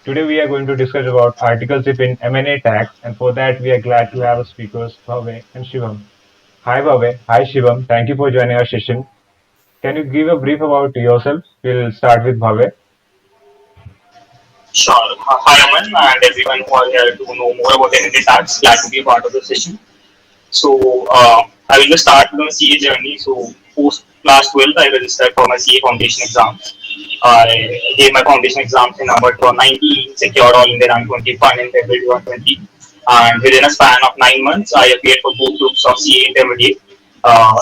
Today we are going to discuss about articleship in M&A tax, and for that we are glad to have speakers Bhave and Shivam. Hi Bhave, hi Shivam. Thank you for joining our session. Can you give a brief about yourself? We'll start with Bhave. Sure. Hi, Aman, and everyone who are here to know more about energy tax. Glad to be a part of the session. I will just start with my CA journey. So, post class 12th, I registered for my CA foundation exams. I gave my foundation exams in November 2019, secured all India rank 20 fund in February 2020. And within a span of 9 months, I appeared for both groups of CA intermediate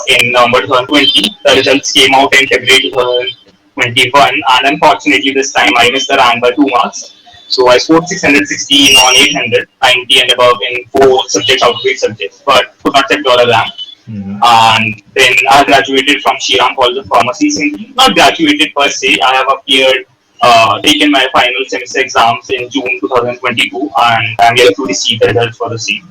in November 2020. The results came out in February 2021, and unfortunately, this time I missed the rank by 2 marks. So I scored 616 on 800, 90 and above in four subjects out of eight subjects, but could not secure a rank. Mhm. And then I graduated from Shriram College of Commerce recently. Not graduated per se, I have appeared, taken my final semester exams in June 2022, and I'm yet to receive the results for the same.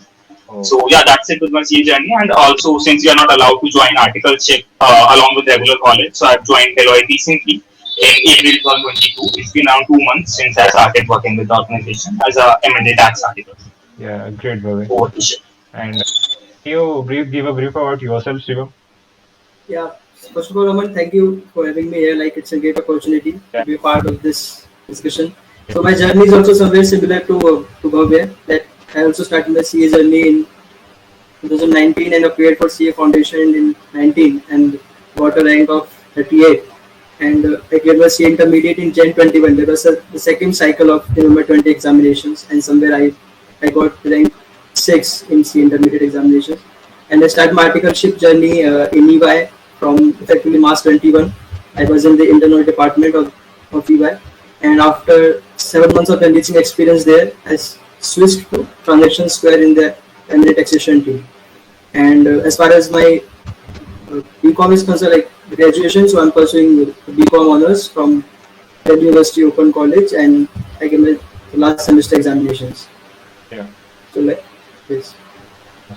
Oh, So yeah, that's it with my CA journey. And also, since we are not allowed to join Articleship along with regular college, so I've joined Deloitte recently in April 2022. It's been around 2 months since I started working with the organization as a M&A tax article. yeah, great Bhave. Over to Shiv. And give a brief about yourself, Shivam. Yeah, first of all, Aman, thank you for having me here. Like, it's a great opportunity to Yeah, be a part of this discussion. So, my journey is also somewhere similar to Bhavya. That I also started my CA journey in 2019 and appeared for CA Foundation in 19 and got a rank of 38. And I cleared my CA Intermediate in Jan 21. That was the second cycle of November 20 examinations, and somewhere I got rank 6 in CA Intermediate examinations. And I started my articleship journey in EY from effectively March 21. I was in the internal department of EY, and after 7 months of enriching experience there, I switched to Transaction Square in the M&A taxation team. And as far as my BCom is concerned, like graduation, so I'm pursuing BCom honors from Delhi University Open College, and I gave my last semester examinations. yeah. So like this.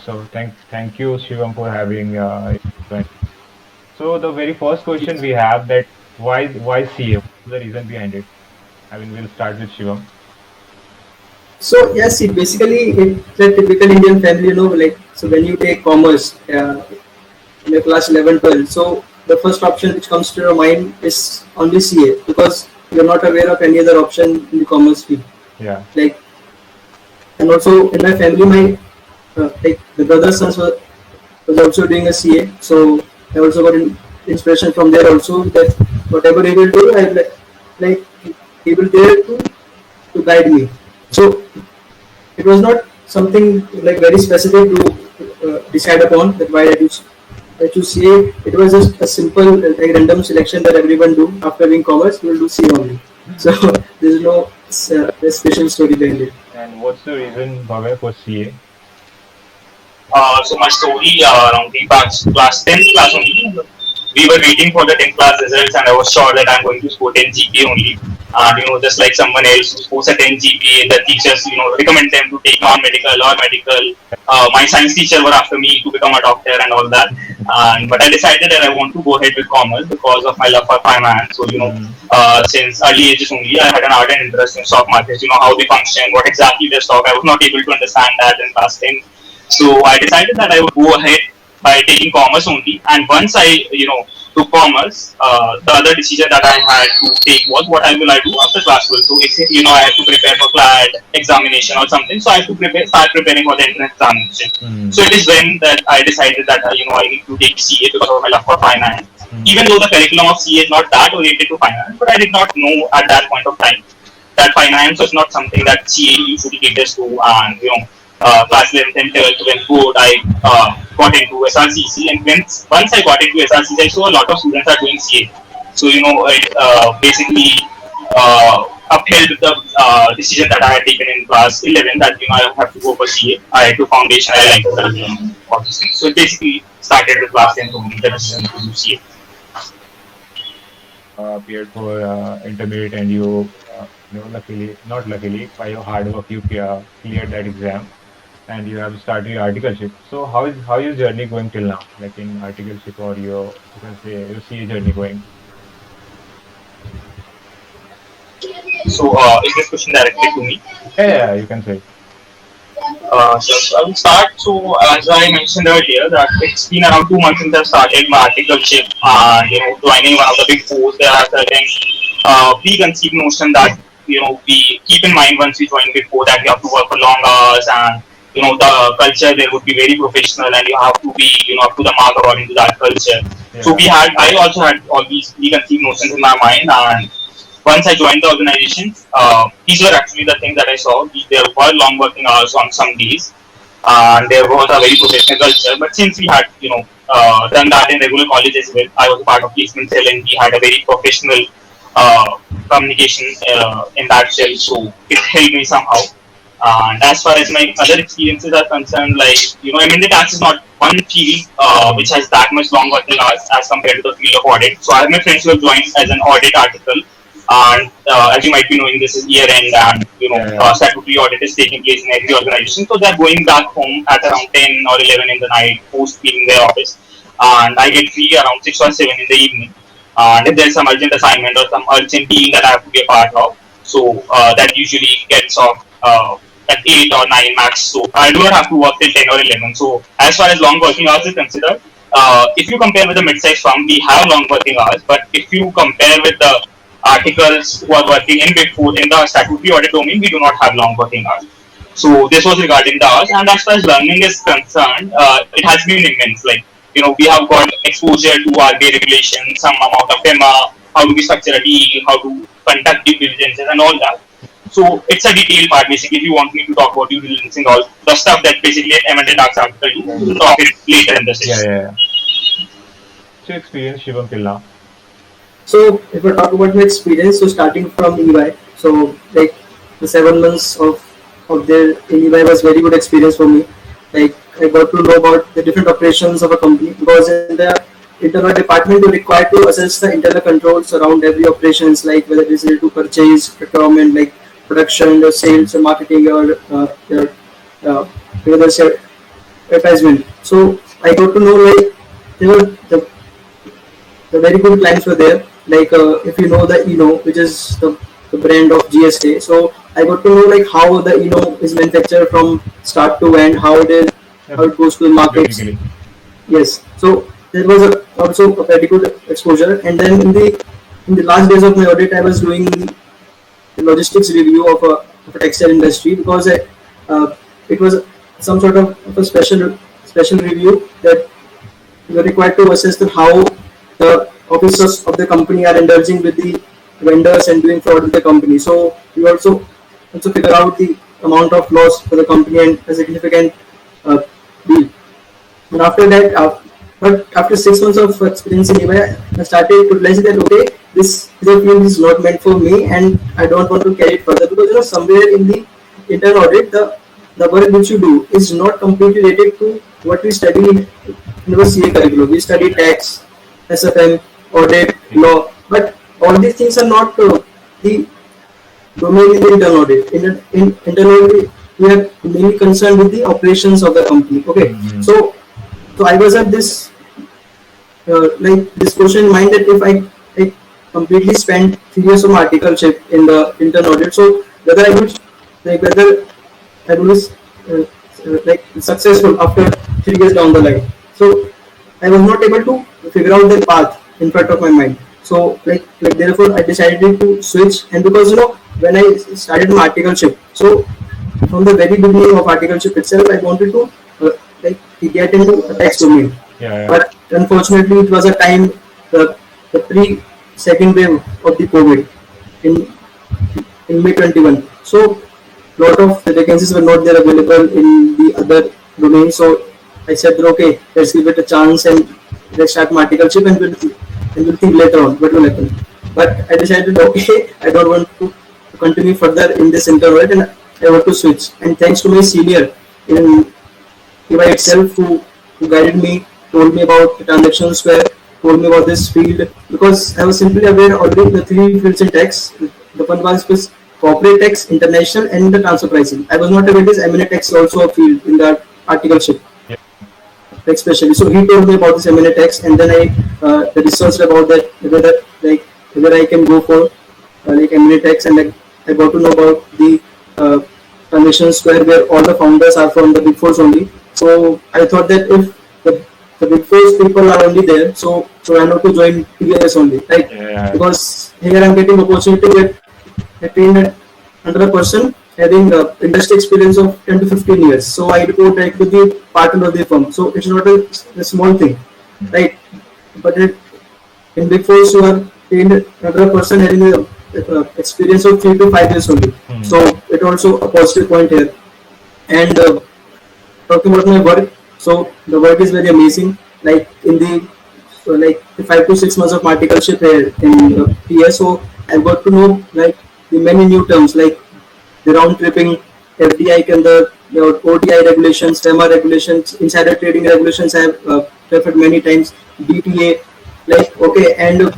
So thank you, Shivam, for having joined. So the very first question we have that why CA? What's the reason behind it? I mean, we'll start with Shivam. So yes, it basically it's a typical Indian family, like so when you take commerce in your class 11, 12, so the first option which comes to your mind is only CA because you're not aware of any other option in the commerce field. Yeah. Like, and also in my family, my like the brother's sons was also doing a CA, so I also got inspiration from there also that whatever he will do, I like he will there to guide me. So it was not something like very specific to decide upon that why I choose CA. It was just a simple like random selection that everyone do after doing commerce. We will do CA only. So there is no special story behind it. And what's the reason, Bhave, for CA? So my story around the class 10th class only. We were waiting for the 10th class results, and I was sure that I'm going to score 10 GPA only. And just like someone else who scores a 10 GPA, the teachers recommend them to take non-medical or medical. My science teacher were after me to become a doctor and all that. But I decided that I want to go ahead with commerce because of my love for finance. So Mm-hmm. since early ages only, I had an ardent interest in stock markets. How they function, what exactly they stock. I was not able to understand that in class 10. So I decided that I would go ahead by taking commerce only. And once I took commerce, the other decision that I had to take was what I do after class 12. So if I have to prepare for CLAT examination or something, so I have to start preparing for the entrance examination. Mm-hmm. So it is when that I decided that I need to take CA because of my love for finance. Mm-hmm. Even though the curriculum of CA is not that oriented to finance, but I did not know at that point of time that finance was not something that CA usually caters to, and class 11th and 12th when good, I got into SRCC, and once I got into SRCC, I saw a lot of students are doing CA. So it basically upheld the decision that I had taken in class 11 that I have to go for CA. I took foundation, I like that all these things. So it basically started with class 10 only the decision to do CA. Appeared for intermediate, and you, luckily, not luckily, by your hard work, you cleared that exam, and you have started your articleship. So how is journey going till now? Like in articleship, or you can say your CA journey going? So, is this question directed to me? Yeah, yeah, you can say. So I will start. So as I mentioned earlier, that it's been around 2 months since I started my articleship, and joining one of the big fours. There are certain preconceived notion that we keep in mind once we join big four, that you have to work for long hours, and the culture there would be very professional, and you have to be up to the mark according to that culture. So Yeah, I also had all these preconceived notions in my mind, and once I joined the organization, these were actually the things that I saw. There were long working hours on some days, and there was a very professional culture. But since we had, done that in regular college as well, I was a part of placement cell, and we had a very professional communication in that cell, so it helped me somehow. And as far as my other experiences are concerned, like M&Atax is not one field which has that much long working hours as compared to the field of audit. So I have my friends who have joined as an audit article, and as you might be knowing, this is year end, and yeah, yeah. statutory audit is taking place in every organization. So they're going back home at around 10 or 11 in the night, post leaving their office, and I get free around 6 or 7 in the evening. And if there's some urgent assignment or some urgent deal that I have to be a part of, so that usually gets off at 8 or 9 max. So I do not have to work till 10 or 11. So as far as long working hours is considered, if you compare with the mid-sized firm, we have long working hours. But if you compare with the articles who are working in Big Four in the statutory audit domain, we do not have long working hours. So this was regarding the hours. And as far as learning is concerned, it has been immense. Like, we have got exposure to RBI regulations, some amount of FEMA, how do we structure a deal, how to conduct due diligence, and all that. So it's a detailed part. Basically, if you want me to talk about due diligence and all the stuff that basically M&Atax article do, Yeah, we'll talk it later in the yeah, session. yeah, yeah. What's your experience, Shivam, till now? So if I talk about my experience, so starting from EY, so like the 7 months of their in EY was very good experience for me. Like I got to know about the different operations of a company, because in the internal department you're required to assess the internal controls around every operations, like whether it is related to purchase, procurement, like production, or sales, or marketing, or your whether it's your advertisement. So I got to know like there were the very good clients were there. Like if you know the which is the brand of GSK. So I got to know like how the is manufactured from start to end, Yeah, how it goes to the markets. basically. Yes. So there was also a very good exposure. And then in the last days of my audit, I was doing the logistics review of a textile industry, because it was some sort of a special review that you are required to assess how the officers of the company are indulging with the vendors and doing fraud with the company. So you also figure out the amount of loss for the company and a significant uh, deal. And after that, but after 6 months of experience in EY, I started to realize that okay, this field is not meant for me, and I don't want to carry it further, because somewhere in the internal audit, the work which you do is not completely related to what we study in our CA curriculum. We study tax, SFM, audit, law, but all these things are not the domain in the internal audit. In internal audit, we are mainly concerned with the operations of the company. Okay, Mm-hmm. so I was at this like this question in mind, that if I completely spent 3 years of articleship in the internal audit, so whether I will be like successful after 3 years down the line. So I was not able to figure out the path in front of my mind. So like therefore I decided to switch. And because when I started my articleship, so from the very beginning of articleship itself, I wanted to like get into a tax domain. Yeah, yeah. But unfortunately, it was a time, the pre second wave of the COVID in May 21. So lot of the vacancies were not there available in the other domains. So I said that, okay, let's give it a chance, and let's start my articleship, and we'll think later on what will happen. But I decided, okay, I don't want to continue further in this internal audit, and I want to switch. And thanks to my senior in EY itself, who guided me, told me about the transaction square, told me about this field, because I was simply aware already the three fields in tax. The one was corporate tax, international, and the transfer pricing. I was not aware this M&Atax is also a field in the articleship, Yeah. especially. So he told me about this M&Atax, and then I researched about that, whether I can go for like M&Atax, and like I got to know about the uh, Transaction Square, where all the founders are from the Big Fours only. So I thought that if the Big Fours people are only there, so I know to join TBS only, right? Yeah. Because here I'm getting opportunity to get trained under a person having industry experience of 10 to 15 years. So I would like to be partner of the firm. So it's not a small thing, right? But in Big Four, you are trained another person having a experience of 3 to 5 years only. Hmm. So it also a positive point here. And talking about my work, so the work is very amazing. Like in the like the 5 to 6 months of articleship here in TSO, I've got to know like the many new terms like the round tripping, FDI and the ODI regulations, FEMA regulations, insider trading regulations. I have referred many times. DTA, like okay, and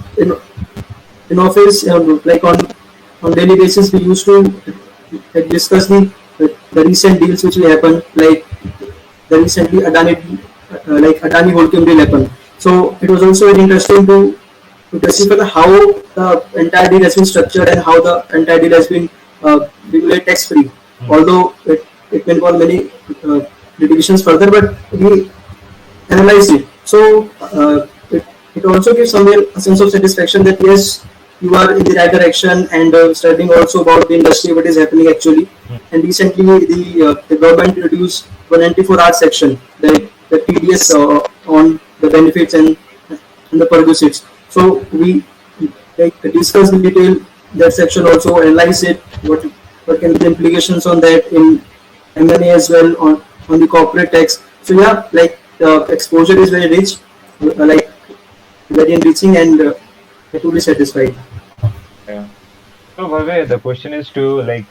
in office, like on daily basis, we used to discuss the recent deals which will happen, like the recently Adani Holcim deal happened. So it was also very interesting to decipher how the entire deal has been structured and how the entire deal has been regulated tax free. Although it may involve many litigations further, but we analyzed it. So it also gives somewhere a sense of satisfaction that yes, you are in the right direction and studying also about the industry, what is happening actually. And recently, the government introduced 194R section, the TDS on the benefits and the perquisites. So we like discuss in detail that section also, analyze it, what can be the implications on that in M&A as well on the corporate tax. So yeah, like exposure is very rich, like very enriching, and totally satisfied. Yeah. So, Bhavya, the question is to like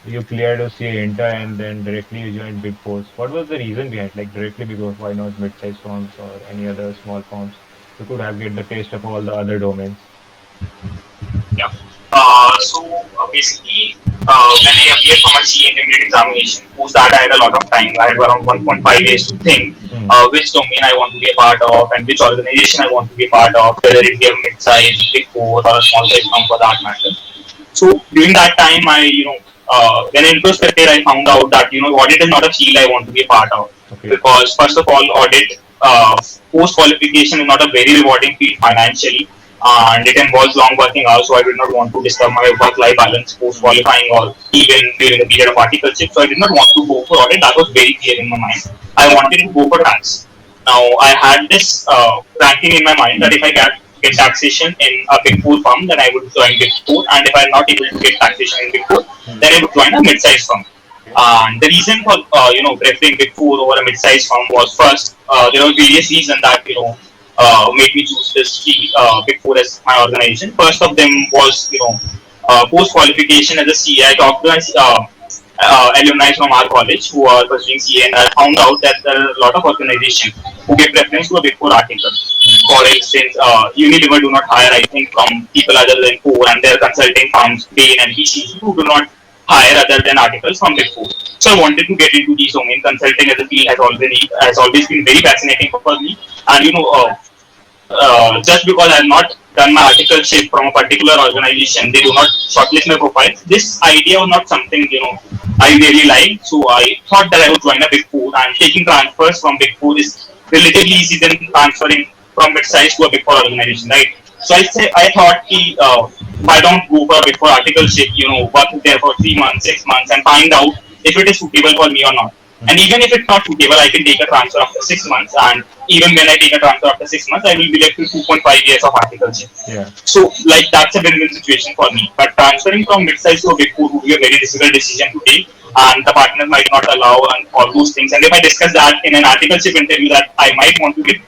you cleared a CA inter and then directly you joined Big Fours. What was the reason behind like directly because why not mid-sized firms or any other small firms? You could have get the taste of all the other domains. Yeah. Basically, when I appeared for my CA intermediate examination, post that I had a lot of time. I had around 1.5 days to think Hmm. which domain I want to be a part of and which organization I want to be a part of, whether it be a mid-size, big four, or a small-size firm for that matter. So during that time, when in retrospective, I found out that audit is not a field I want to be a part of Okay. because first of all, audit post qualification is not a very rewarding field financially, and it involves long working hours. So I did not want to disturb my work-life balance post qualifying or even during the period of articleship. So I did not want to go for audit. That was very clear in my mind. I wanted to go for tax. Now I had this ranking in my mind that if I get taxation in a big four firm, then I would join big four, and if I'm not able to get taxation in big four, Hmm. then I would join a mid-sized firm. Okay. And the reason for preferring big four over a mid-sized firm was first there were various reasons that made me choose this big four as my organization. First of them was post qualification as a CA. I talked to alumni from our college who are pursuing CA, and I found out that there are a lot of organizations who give preference to a big four article. Hmm. For instance, Unilever do not hire, I think, from people other than four, and their consulting firms, Bain and BCG, who do not hire other than articles from big four. So I wanted to get into these domain. Consulting as a field has always been very fascinating for me, and just because I have not done my articleship from a particular organization, they do not shortlist my profile. This idea was not something I really liked, so I thought that I would join a big four. And taking transfers from big four is relatively easy than transferring from mid-size to a big four organization, right? So I thought, why don't go for a big four articleship, work there for 3 months, 6 months, and find out if it is suitable for me or not. And Hmm. even if it's not suitable, I can take a transfer after 6 months. And even when I take a transfer after 6 months, I will be left with 2.5 years of articleship. Yeah. So, like, that's a win-win situation for me. But transferring from mid-size to a big four would be a very difficult decision to take, and the partner might not allow and all those things. And if I discuss that in an articleship interview that I might want to get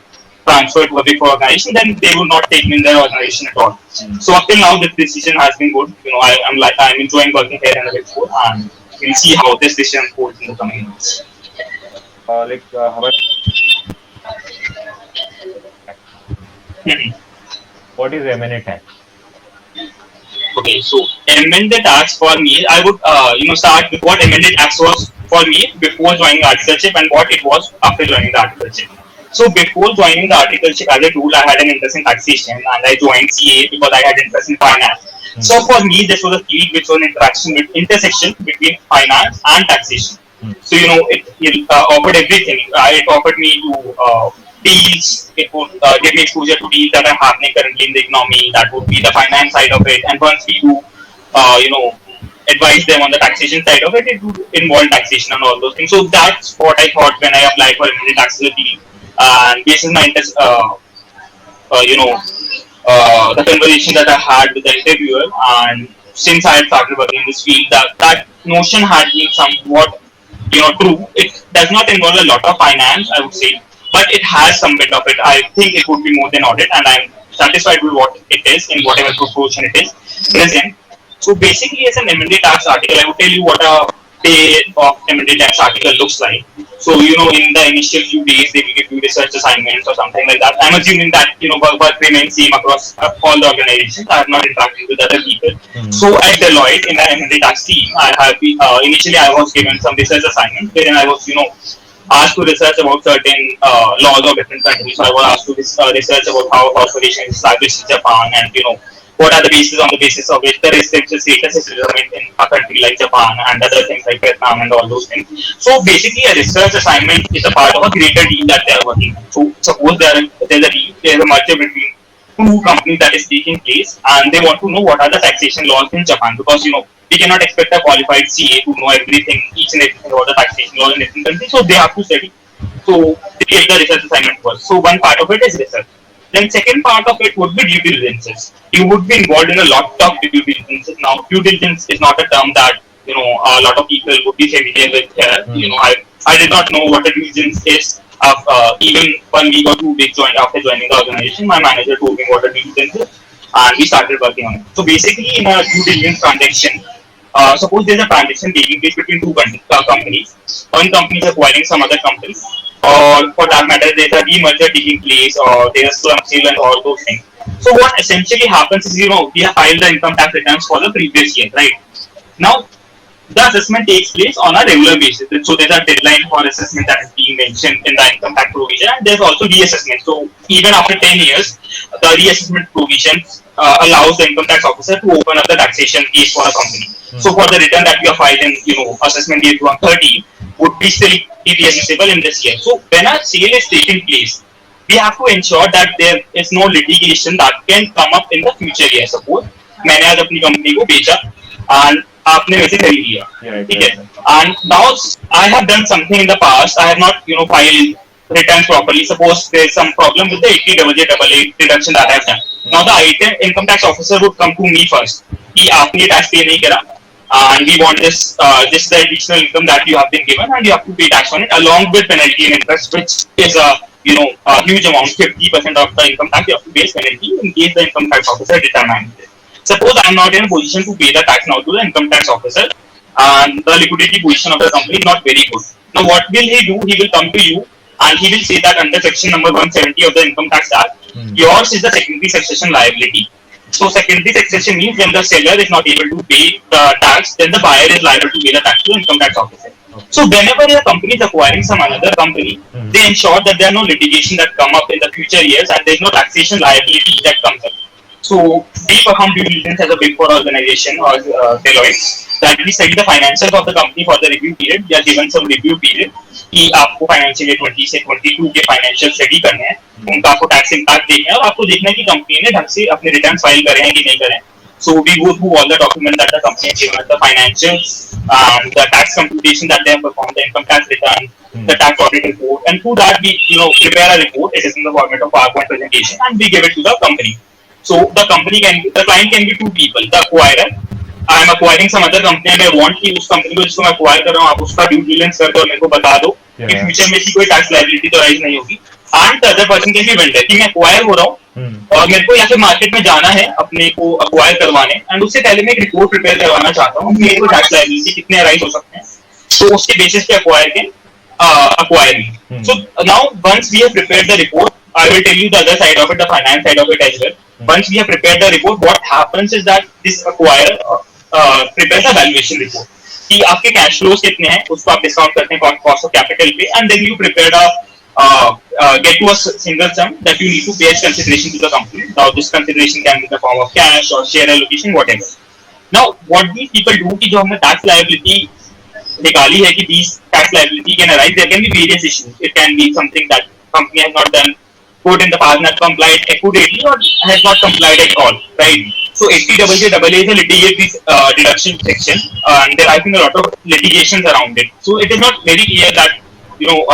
transferred to a big four organization, then they will not take me in their organization at all. Hmm. So up till now, this decision has been good. I'm enjoying working here in a big four, and we'll see how this decision unfolds in the coming months. However, what is M&A tax? Okay, so amended tax for me, I would start with what amended tax was for me before joining the articleship and what it was after joining the articleship. So before joining the articleship, as I told, I had an interest in taxation and I joined CA because I had interest in finance. Hmm. So for me, this was a field which was an interaction with intersection between finance and taxation. Hmm. So it offered everything. It offered me to deals. It would give me exposure to deals that are happening currently in the economy. That would be the finance side of it. And once we do, advise them on the taxation side of it, it would involve taxation and all those things. So that's what I thought when I applied for immediate taxability. And this is my interest. You know, the conversation that I had with the interviewer, and since I had started working in this field, that notion had been somewhat, true. It does not involve a lot of finance, I would say, but it has some bit of it. I think it would be more than audit, and I'm satisfied with what it is in whatever proportion it is present. So basically, as an M&A tax article, I would tell you what a day of M&A tax article looks like. So, in the initial few days, they will give you research assignments or something like that. I'm assuming that, work remains same across all the organizations. I have not interacted with other people. Hmm. So at Deloitte, in the M&A tax team, I have been, initially I was given some research assignments wherein I was, asked to research about certain laws of different countries. So I was asked to research about how a corporation is established in Japan, and what are the bases on the basis of which the restricted status is determined in a country like Japan and other things like Vietnam and all those things. So basically, a research assignment is a part of a greater deal that they are working on. So suppose there's a deal, there's a merger between two companies that is taking place, and they want to know what are the taxation laws in Japan, because we cannot expect a qualified CA to know everything, each and everything about the taxation laws in different countries. So they have to study. So they get the research assignment first. So one part of it is research. Then second part of it would be due diligences. You would be involved in a lot of due diligences. Now, due diligence is not a term that a lot of people would be familiar with here. Hmm. I did not know what a due diligence is. Even 1 week or 2 weeks after joining the organization, my manager told me what a due diligence is, and we started working on it. So basically, in a due diligence transaction, suppose there's a transaction taking place between two companies. One company is acquiring some other company, or for that matter, there's a demerger taking place, or there's a slump sale and all those things. So what essentially happens is, we have filed the income tax returns for the previous year, right? Now, the assessment takes place on a regular basis. So there's a deadline for assessment that is being mentioned in the income tax provision, and there's also reassessment. So even after 10 years, the reassessment provision allows the income tax officer to open up the taxation case for a company. So Hmm. for the return that we have filed in, assessment year 2030 would be still be reassessable in this year. So when a sale is taking place, we have to ensure that there is no litigation that can come up in the future year. Suppose मैंने आज अपनी company को बेचा and आपने वैसे खरीद लिया, Yeah, right, ठीक right, है, right. and now I have done something in the past. I have not filed returns properly. Suppose there is some problem with the 80JJAA deduction that I have done. Now Hmm. the item income tax officer would come to me first कि आपने tax pay नहीं करा, and we want this the additional income that you have been given, and you have to pay tax on it along with penalty and interest, which is a huge amount. 50% of the income tax you have to pay as penalty in case the income tax officer determines it. Suppose I am not in a position to pay the tax now to the income tax officer, and the liquidity position of the company is not very good. Now, what will he do? He will come to you and he will say that under section number 170 of the Income Tax Act, Hmm. yours is the secondary succession liability. So, secondary succession means when the seller is not able to pay the tax, then the buyer is liable to pay the tax to the income tax officer. Okay. So, whenever a company is acquiring some another company, Hmm. they ensure that there are no litigation that come up in the future years, and there is no taxation liability that comes up. So we perform due diligence as a Big Four organization or Deloitte, that we study the financials of the company for the review period. We are given some review period कि आपको financial year 20 से 22 के financial study करने हैं, Hmm. उनका आपको tax impact देखना है, और आपको देखना है कि कंपनी ने ढंग से अपने रिटर्न फाइल करे हैं कि नहीं करे हैं. So we go through all the documents that the company has given us, the financials, the tax computation that they have performed, the income tax return, Hmm. the tax audit report, and through that we prepare a report. It is in the format of PowerPoint presentation, and we give it to the company. So the client can be two people. The acquirer, I am acquiring some other company and I want कि उस company को जिसको मैं acquire कर रहा हूँ आप उसका due diligence कर दो और मेरे को बता दो Yeah, कि yeah. फ्यूचर में इसकी कोई टैक्स लायबिलिटी तो राइज नहीं होगी. And the other person can be vendor कि मैं acquire हो रहा हूँ Hmm. और मेरे को या फिर मार्केट में जाना है अपने को acquire करवाने, एंड उससे पहले मैं एक रिपोर्ट प्रिपेयर करवाना चाहता हूँ कि मेरे को टैक्स लायबिलिटी कितने अराइज हो सकते हैं, तो उसके बेसिस पे acquire can acquire me. Hmm. So now once we have prepared the report, I will tell you the other side of it, the finance side of it as well. Hmm. Once we have prepared the report, what happens is that this acquirer prepares a valuation report कि आपके cash flows कितने हैं, उसको आप discount करते हैं cost of capital पे, and then you prepare get to a single sum that you need to pay as consideration to the company. Now, this consideration can be in the form of cash or share allocation, whatever. Now, what these people do कि जो हमने tax liability निकाली है कि these tax liability can arise, there can be various issues. It can be something that company has not done good in the past, not complied accurately, or has not complied at all, right? So 80JJAA is a litigate deduction section, and there have been a lot of litigations around it. So it is not very clear that you know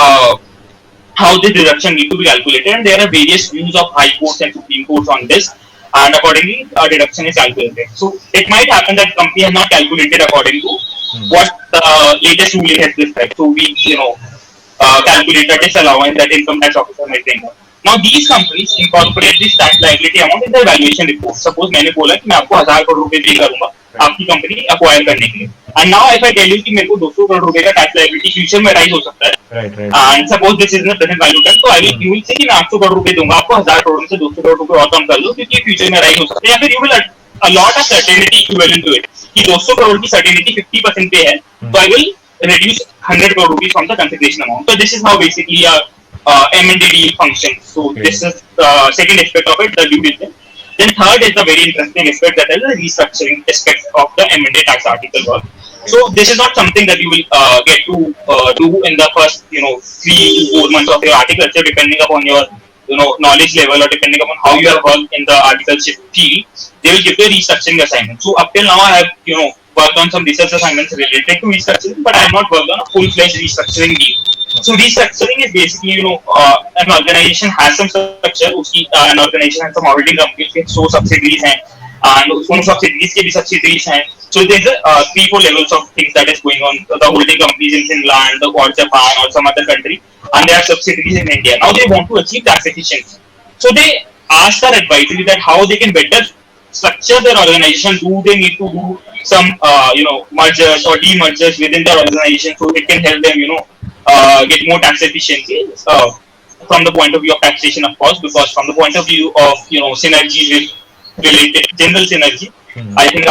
how this deduction need to be calculated, and there are various views of high courts and supreme courts on this, and accordingly a deduction is calculated. So it might happen that company has not calculated according to what the latest ruling has prescribed. So we calculate the disallowance that income tax officer may bring up. Now these companies incorporate this tax liability amount in their valuation report. Suppose मैंने बोला कि मैं आपको 1,000 करोड़ रुपए पे करूंगा आपकी company acquire करने के लिए, and now if I tell you कि मेरे को 200 करोड़ रुपए का टैक्स लायबिलिटी फ्यूचर में राइज हो सकता है, and suppose this is in present value term, तो I will you will say कि मैं 800 करोड़ रुपए दूंगा आपको, 1,000 करोड़ में से 200 करोड़ रुपए और कम कर लो क्योंकि फ्यूचर में राइज हो सकता है, या फिर you will allot a certainty equivalent to it कि 200 करोड़ की सर्टेनिटी 50% पे है, तो I will reduce 100 crore rupees from the consideration amount. So this is how basically a M&A deal functions. So this is the second aspect of it, the due diligence. Then third is the very interesting aspect, that is the restructuring aspect of the M&A tax article work. So this is not something that you will get to do in the first 3 to 4 months of your articleship, depending upon your knowledge level or depending upon how you have worked in the articleship field. They will give you a restructuring assignment. So up till now I have worked on some research assignments related to restructuring, but I have not worked on a full-fledged restructuring deal. So restructuring is basically, an organization has some structure, an organization has some auditing companies के 100 subsidiaries हैं, and उन subsidiaries के भी subsidiaries हैं. So there's 3-4 levels of things that is going on. The holding companies in Finland or Japan or some other country, and they have subsidiaries in India. Now they want to achieve tax efficiency. So they ask our advisory that how they can better structure their organization. Do they need to do some mergers or demergers within their organization so it can help them get more tax efficiency from the point of view of taxation, of course, because from the point of view of synergies with related general synergy, I think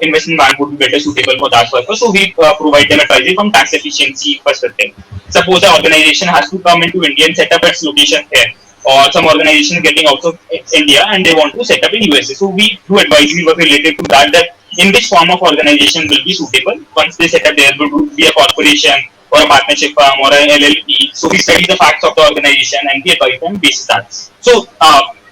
investment bank would be better suitable for that purpose. So we provide them advisory from tax efficiency perspective. Suppose an organization has to come into India and set up its location here, or some organization getting out of India and they want to set up in USA. So we do advisory work related to that in which form of organization will be suitable. Once they set up, there will be a corporation or a partnership firm or an LLP. So we study the facts of the organization and we advise them based on that. So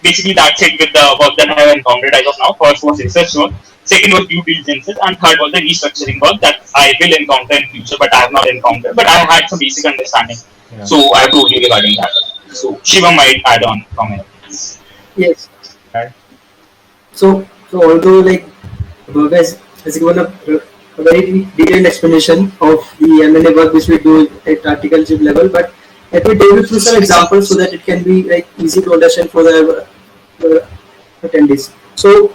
basically that's it with the work that I have encountered as of now. First was research work, second was due diligences, and third was the restructuring work that I will encounter in future, but I have not encountered. But I had some basic understanding. Yeah. So I have told you regarding that. So Shiva might add on from here. Yes. Okay. So although Bob has given a very detailed explanation of the M&A work which we do at articleship level, but let me take you through some examples so that it can be easy to understand for the attendees. So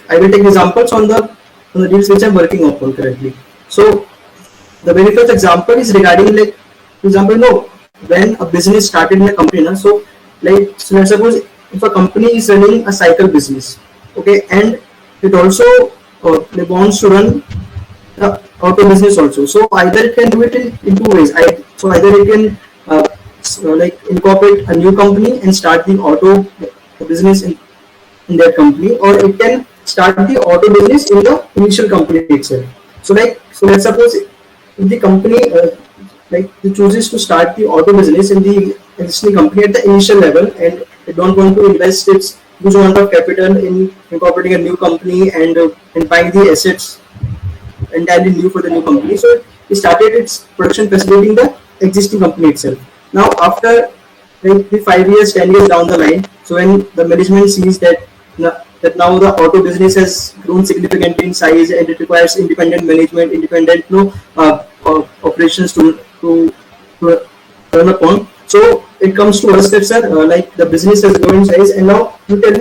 I will take examples on the deals which I'm working on currently. So the very first example is regarding for example, when a business started in a company, so let's suppose if a company is running a cycle business, okay, and it also wants to run the auto business also. So either it can do it in 2 ways. So either it can incorporate a new company and start the auto business in that company, or it can start the auto business in the initial company itself. So let's suppose if the company it chooses to start the auto business in the existing company at the initial level, and they don't want to invest its huge amount of capital in incorporating a new company and buying the assets entirely new for the new company. So it started its production facility in the existing company itself. Now after 5 years, 10 years down the line, so when the management sees that now the auto business has grown significantly in size and it requires independent management, independent operations to run upon. So it comes to us that sir, the business has grown in size, and now you tell me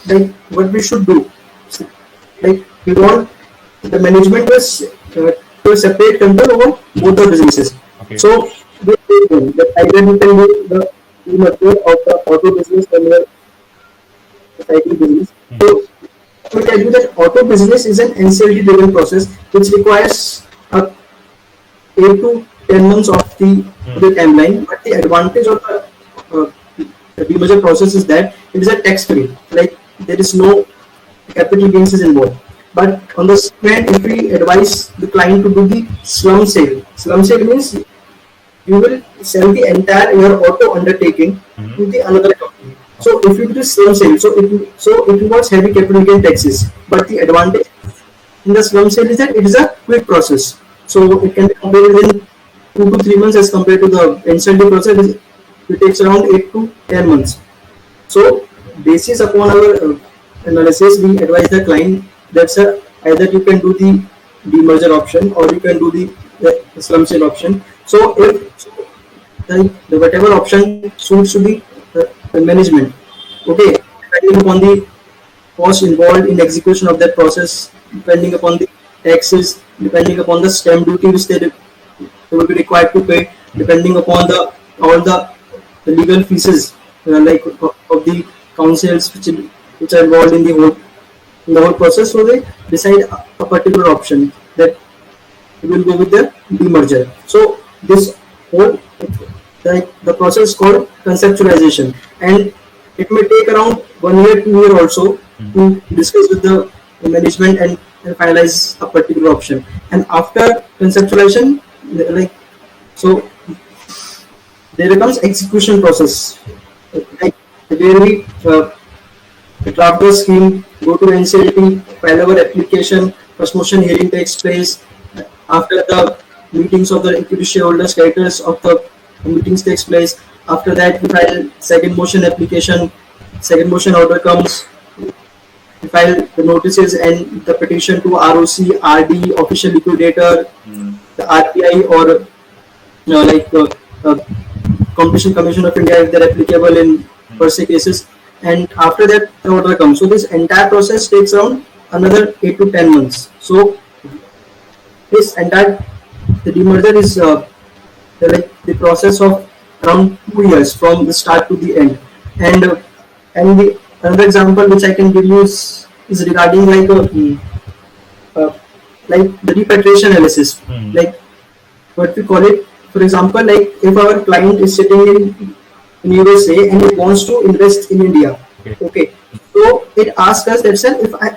that what we should do. We want the management to separate control over both the businesses. Okay. So that either we can do the merger of the auto business and the cycle business. So we tell you that auto business is an NCLT driven process which requires 8 to 10 months of the Hmm. timeline. But the advantage of uh, the demerger process is that it is a tax free. Like there is no capital gains is involved. But on the same hand, if we advise the client to do the slum sale means you will sell the entire your auto undertaking Hmm. to the another company. So if you do slum sale, so it involves heavy capital gain taxes. But the advantage in the slum sale is that it is a quick process. So it can be completed within 2 to 3 months as compared to the instantly process. It takes around 8 to 10 months. So, basis upon our analysis, we advise the client that sir, either you can do the demerger option or you can do the slum sale option. So, if the whatever option suits to the management, okay, depending upon the cost involved in execution of that process, depending upon the taxes, depending upon the stamp duty which they will be required to pay, depending upon the all the legal fees like of the councils which are involved in the whole process. So they decide a particular option that we will go with the demerger. So this whole the process is called conceptualization, and it may take around 1 year, 2 year also Hmm. to discuss with the management and finalize a particular option. And after conceptualization, like so, there comes execution process, like where we draft the scheme, go to NCLT, file our application, first motion hearing takes place. After the meetings of the equity shareholders, characters of the meetings takes place. After that, we file second motion application, second motion order comes, we file the notices and the petition to ROC, RD, official liquidator, Hmm. the RBI or like uh, Competition Commission of India if they're applicable in per se cases. And after that, the order comes. So this entire process takes around another 8 to 10 months. So this entire the demerger is the process of around 2 years from the start to the end. And the another example which I can give you is regarding uh, like the repatriation analysis, Hmm. like what we call it. For example, like if our client is sitting in USA and he wants to invest in India, Okay. okay, so it asks us that sir, if I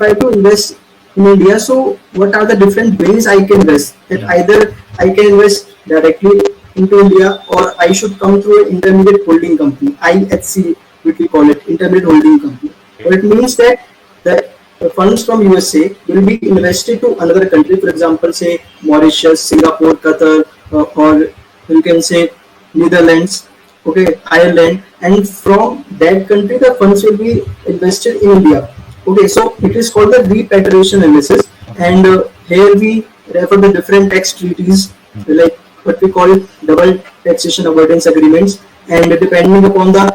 have to invest in India, so what are the different ways I can invest? That Hmm. either I can invest directly into India or I should come through an intermediate holding company, IHC, which we call it, intermediate holding company. Okay. But it means that the funds from USA will be invested to another country, for example, say Mauritius, Singapore, Qatar, or you can say Netherlands, okay, Ireland, and from that country the funds will be invested in India. Okay, so it is called the repatriation analysis, Okay. and here we refer the different tax treaties Hmm. like what we call double taxation avoidance agreements, and depending upon the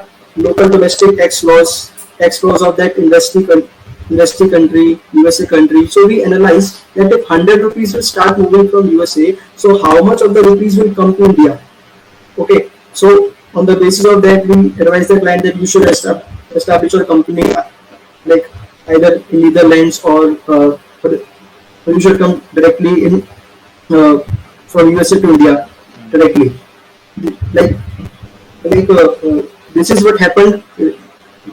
local domestic tax laws of that industry country, USA country. So we analyze that if 100 rupees will start moving from USA, so how much of the rupees will come to India? Okay, so on the basis of that, we advise the client that you should establish your company like either in Netherlands or you should come directly in uh, from USA to India directly. Like this is what happened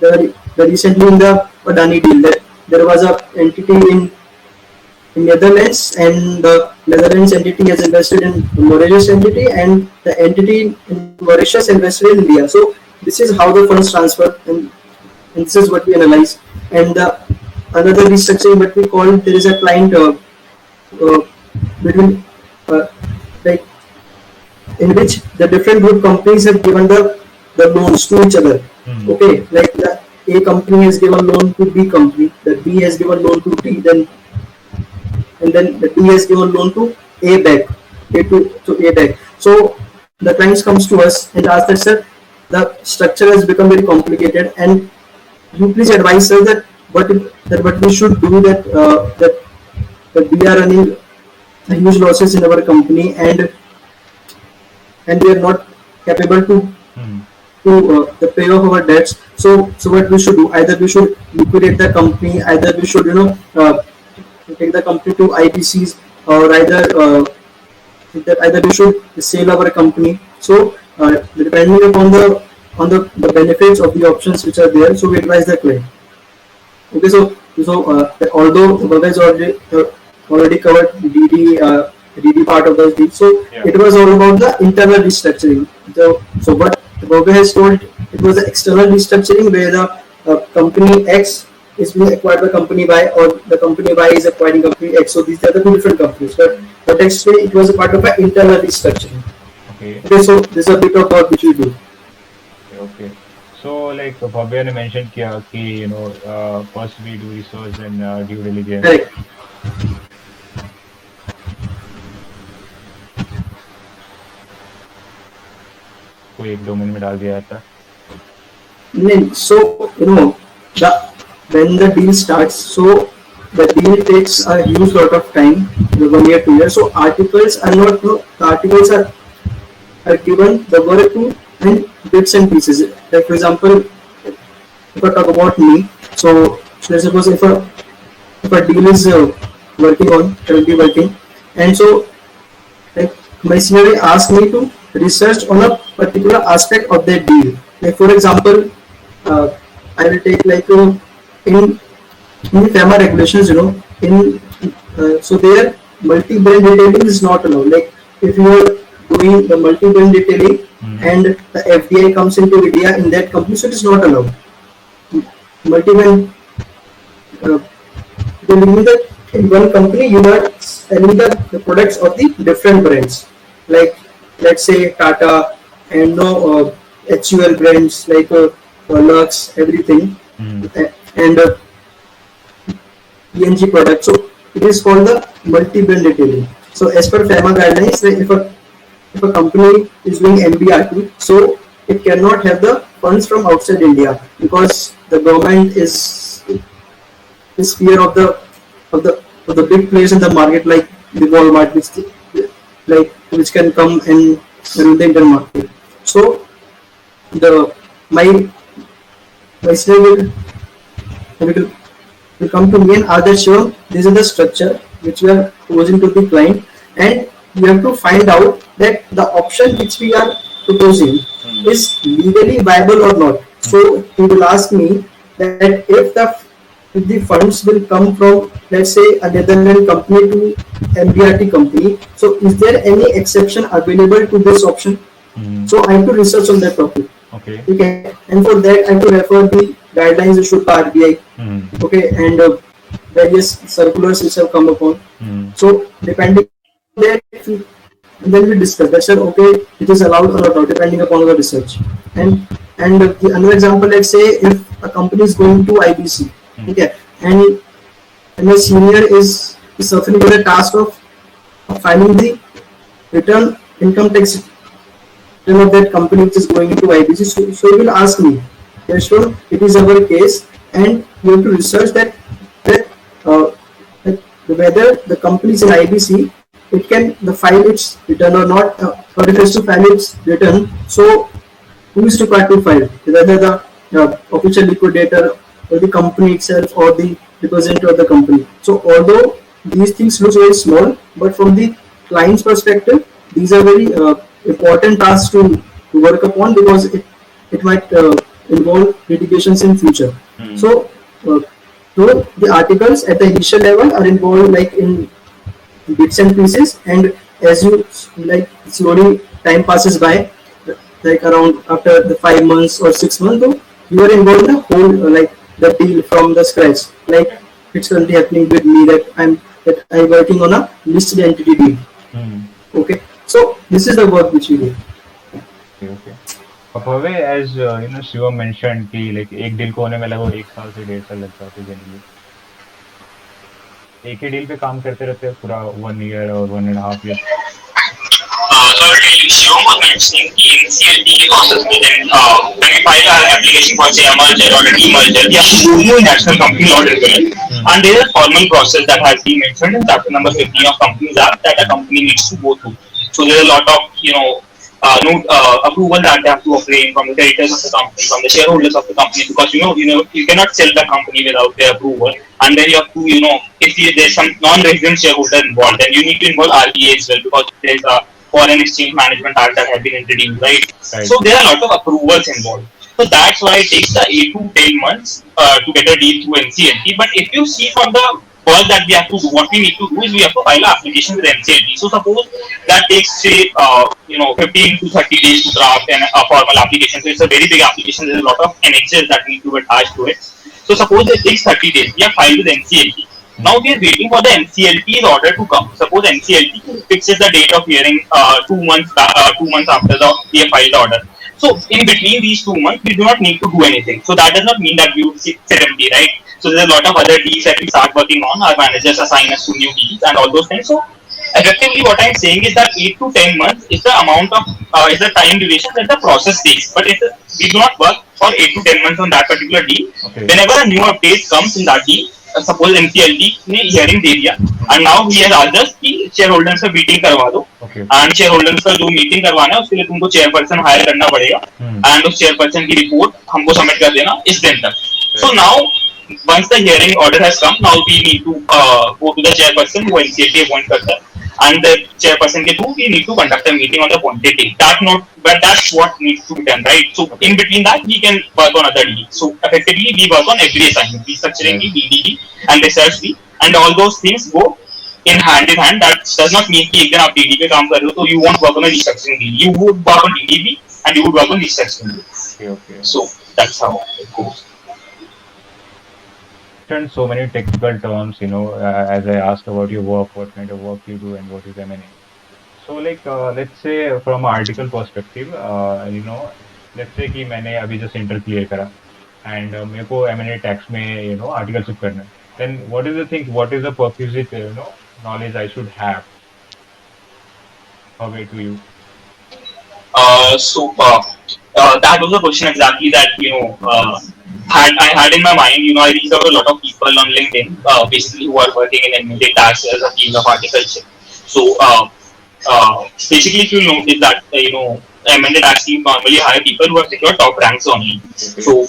the recently in the Adani deal, that there was a entity in Netherlands, and the Netherlands entity has invested in Mauritius entity, and the entity in Mauritius invested in India. So this is how the funds transfer, and this is what we analyze. And another restructuring what we call, there is a client uh, between uh, like in which the different group companies have given the loans to each other. Hmm. Okay, like the A company has given loan to B company, the B has given loan to D, then and then the D has given loan to A bank, to A bank. So the clients comes to us and ask that sir, the structure has become very complicated, and you please advise us that what we should do, that we are running huge losses in our company, and we are not capable Hmm. to the pay off our debts. So what we should do? Either we should liquidate the company, either we should take the company to IBCs, or either that either you should sell our company. So depending upon the benefits of the options which are there, so we advise the client. Okay, although Bhaga has already covered DD part of the deal, so Yeah. it was all about the internal restructuring. So what Bhaga has told, it was the external restructuring where the company X is being acquired by company Y, or the company Y is acquiring company X. So these are the two different companies. But actually it was a part of an internal restructuring. Okay. Okay, so this is a bit of work which we do. Okay. Okay. So like Bhavya ने mentioned किया कि first we do research and due diligence. Correct. कोई एक दो minute में डाल दिया जाता है. So the when the deal starts, so the deal takes a huge lot of time, 1 year, 2 years. So articles are not no, the articles are given the work to and bits and pieces. Like for example, if I talk about me, so let's suppose if a deal is currently working, and so like my senior asked me to research on a particular aspect of that deal. Like for example, I will take like in FEMA regulations, in so there multi-brand detailing is not allowed. Like if you are doing the multi-brand detailing and the FDI comes into India in that company, so it is not allowed. Multi-brand they mean that in one company you are selling the products of the different brands, like let's say Tata and HUL brands like Lux, everything, and PNG products. So it is called the multi-brand retailing. So as per FEMA guidelines, like if a company is doing MBRT, so it cannot have the funds from outside India because the government is fear of the big players in the market like the Walmart, which can come and rule the Indian market. So the my student will come to me and ask that sure, this is the structure which we are proposing to the client, and we have to find out that the option which we are proposing is legally viable or not. So he will ask me that if the funds will come from, let's say, a Netherlands company to MBRT company, so is there any exception available to this option? So I have to research on that topic. Okay. And for that I have to refer the guidelines issued by RBI. Okay, and various circulars which have come upon. So depending on that, and then we discuss that, sir, okay, it is allowed or not, depending upon the research. And the another example, let's say if a company is going to IBC, okay, and my senior is suffering with the task of filing the return income tax return of that company which is going into IBC. So he will ask me, yes, sure, it is our case, and you have to research that whether the company is in IBC, it can file its return or not, or it has to file its return. So who is required to file, whether the official liquidator or the company itself or the representative of the company. So although these things look very small, but from the client's perspective, these are very important tasks to work upon because it might involve litigations in future. So the articles at the initial level are involved like in bits and pieces, and as you like slowly time passes by, like around after the 5 months or 6 months, though, you are involved in the whole like the deal from the scratch. Like it's currently happening with me that I'm working on a listed entity deal. Okay, so this is the work which we do. Okay. Abhave, as Shiva mentioned कि like एक deal को होने में लगभग 1 साल से 1.5 साल लग जाते हैं जनरली. एक ही डील पे काम करते रहते हैं पूरा 1 year or 1.5 years. So Shivam was mentioning in CLT process when we file our application for say a merger or a demerger, we have to go to a national company law as well. And there is a formal process that has been mentioned in chapter number 15 of Companies Act that a company needs to go through. So there is a lot of no approval that they have to obtain from the creditors of the company, from the shareholders of the company, because you cannot sell the company without their approval, and then you have to if there's some non-resident shareholder involved, then you need to involve RBA as well, because there's a foreign exchange management act that has been introduced, right? Right. So there are a lot of approvals involved. So that's why it takes the 8 to 10 months to get a deal through NCLT. But if you see from the work that we have to do, what we need to do is we have to file an application with NCLT. So suppose that takes say 15 to 30 days to draft a formal application. So it's a very big application. There's a lot of annexes that need to be attached to it. So suppose it takes 30 days. We have filed with NCLT. Now we are waiting for the NCLT's order to come. Suppose NCLT fixes the date of hearing 2 months 2 months after we have filed the order. So in between these 2 months, we do not need to do anything. So that does not mean that we would sit empty, right? So there's a lot of other deals that we start working on. Our managers assign us to new deals and all those things. So effectively, what I'm saying is that 8 to 10 months is the amount of is the time duration that the process takes. But if we do not work for 8 to 10 months on that particular deal, Okay. whenever a new update comes in that deal, suppose NCLT ने hearing दे दिया and now he has asked us कि shareholders से meeting करवा दो Okay. and shareholders का जो meeting करवाना है उसके लिए तुमको chairperson hire करना पड़ेगा and उस chairperson की report हमको submit कर देना इस दिन तक. So now once the hearing order has come, now we need to go to the chairperson who NCLT appoint करता है and the chairperson के through we need to conduct a meeting on the appointed date. But that's what needs to be done, right? So in between that we can work on other deals. So effectively we work on every assignment, restructuring, BDD and research B, and all those things go in hand in hand. That does not mean कि एक दिन आप DD पे काम कर रहे हो तो you won't work on a restructuring deal. You would work on DDB and you would work on restructuring deal. Okay. Okay. So that's how it goes. And so many technical terms, as I asked about your work, what kind of work you do, and what is M&A. So, like, let's say from an article perspective, let's say कि मैंने अभी just inter clear करा, and मेरे को M&A tax में articleship करना है. Then what is the thing? What is the perquisite knowledge I should have? Away to you. That was the question exactly that had in my mind. I reached out to a lot of people on LinkedIn, basically who are working in m&Atax as a field of articleship. So basically, if you notice that m&Atax team normally hire people who have secured top ranks only. Okay. So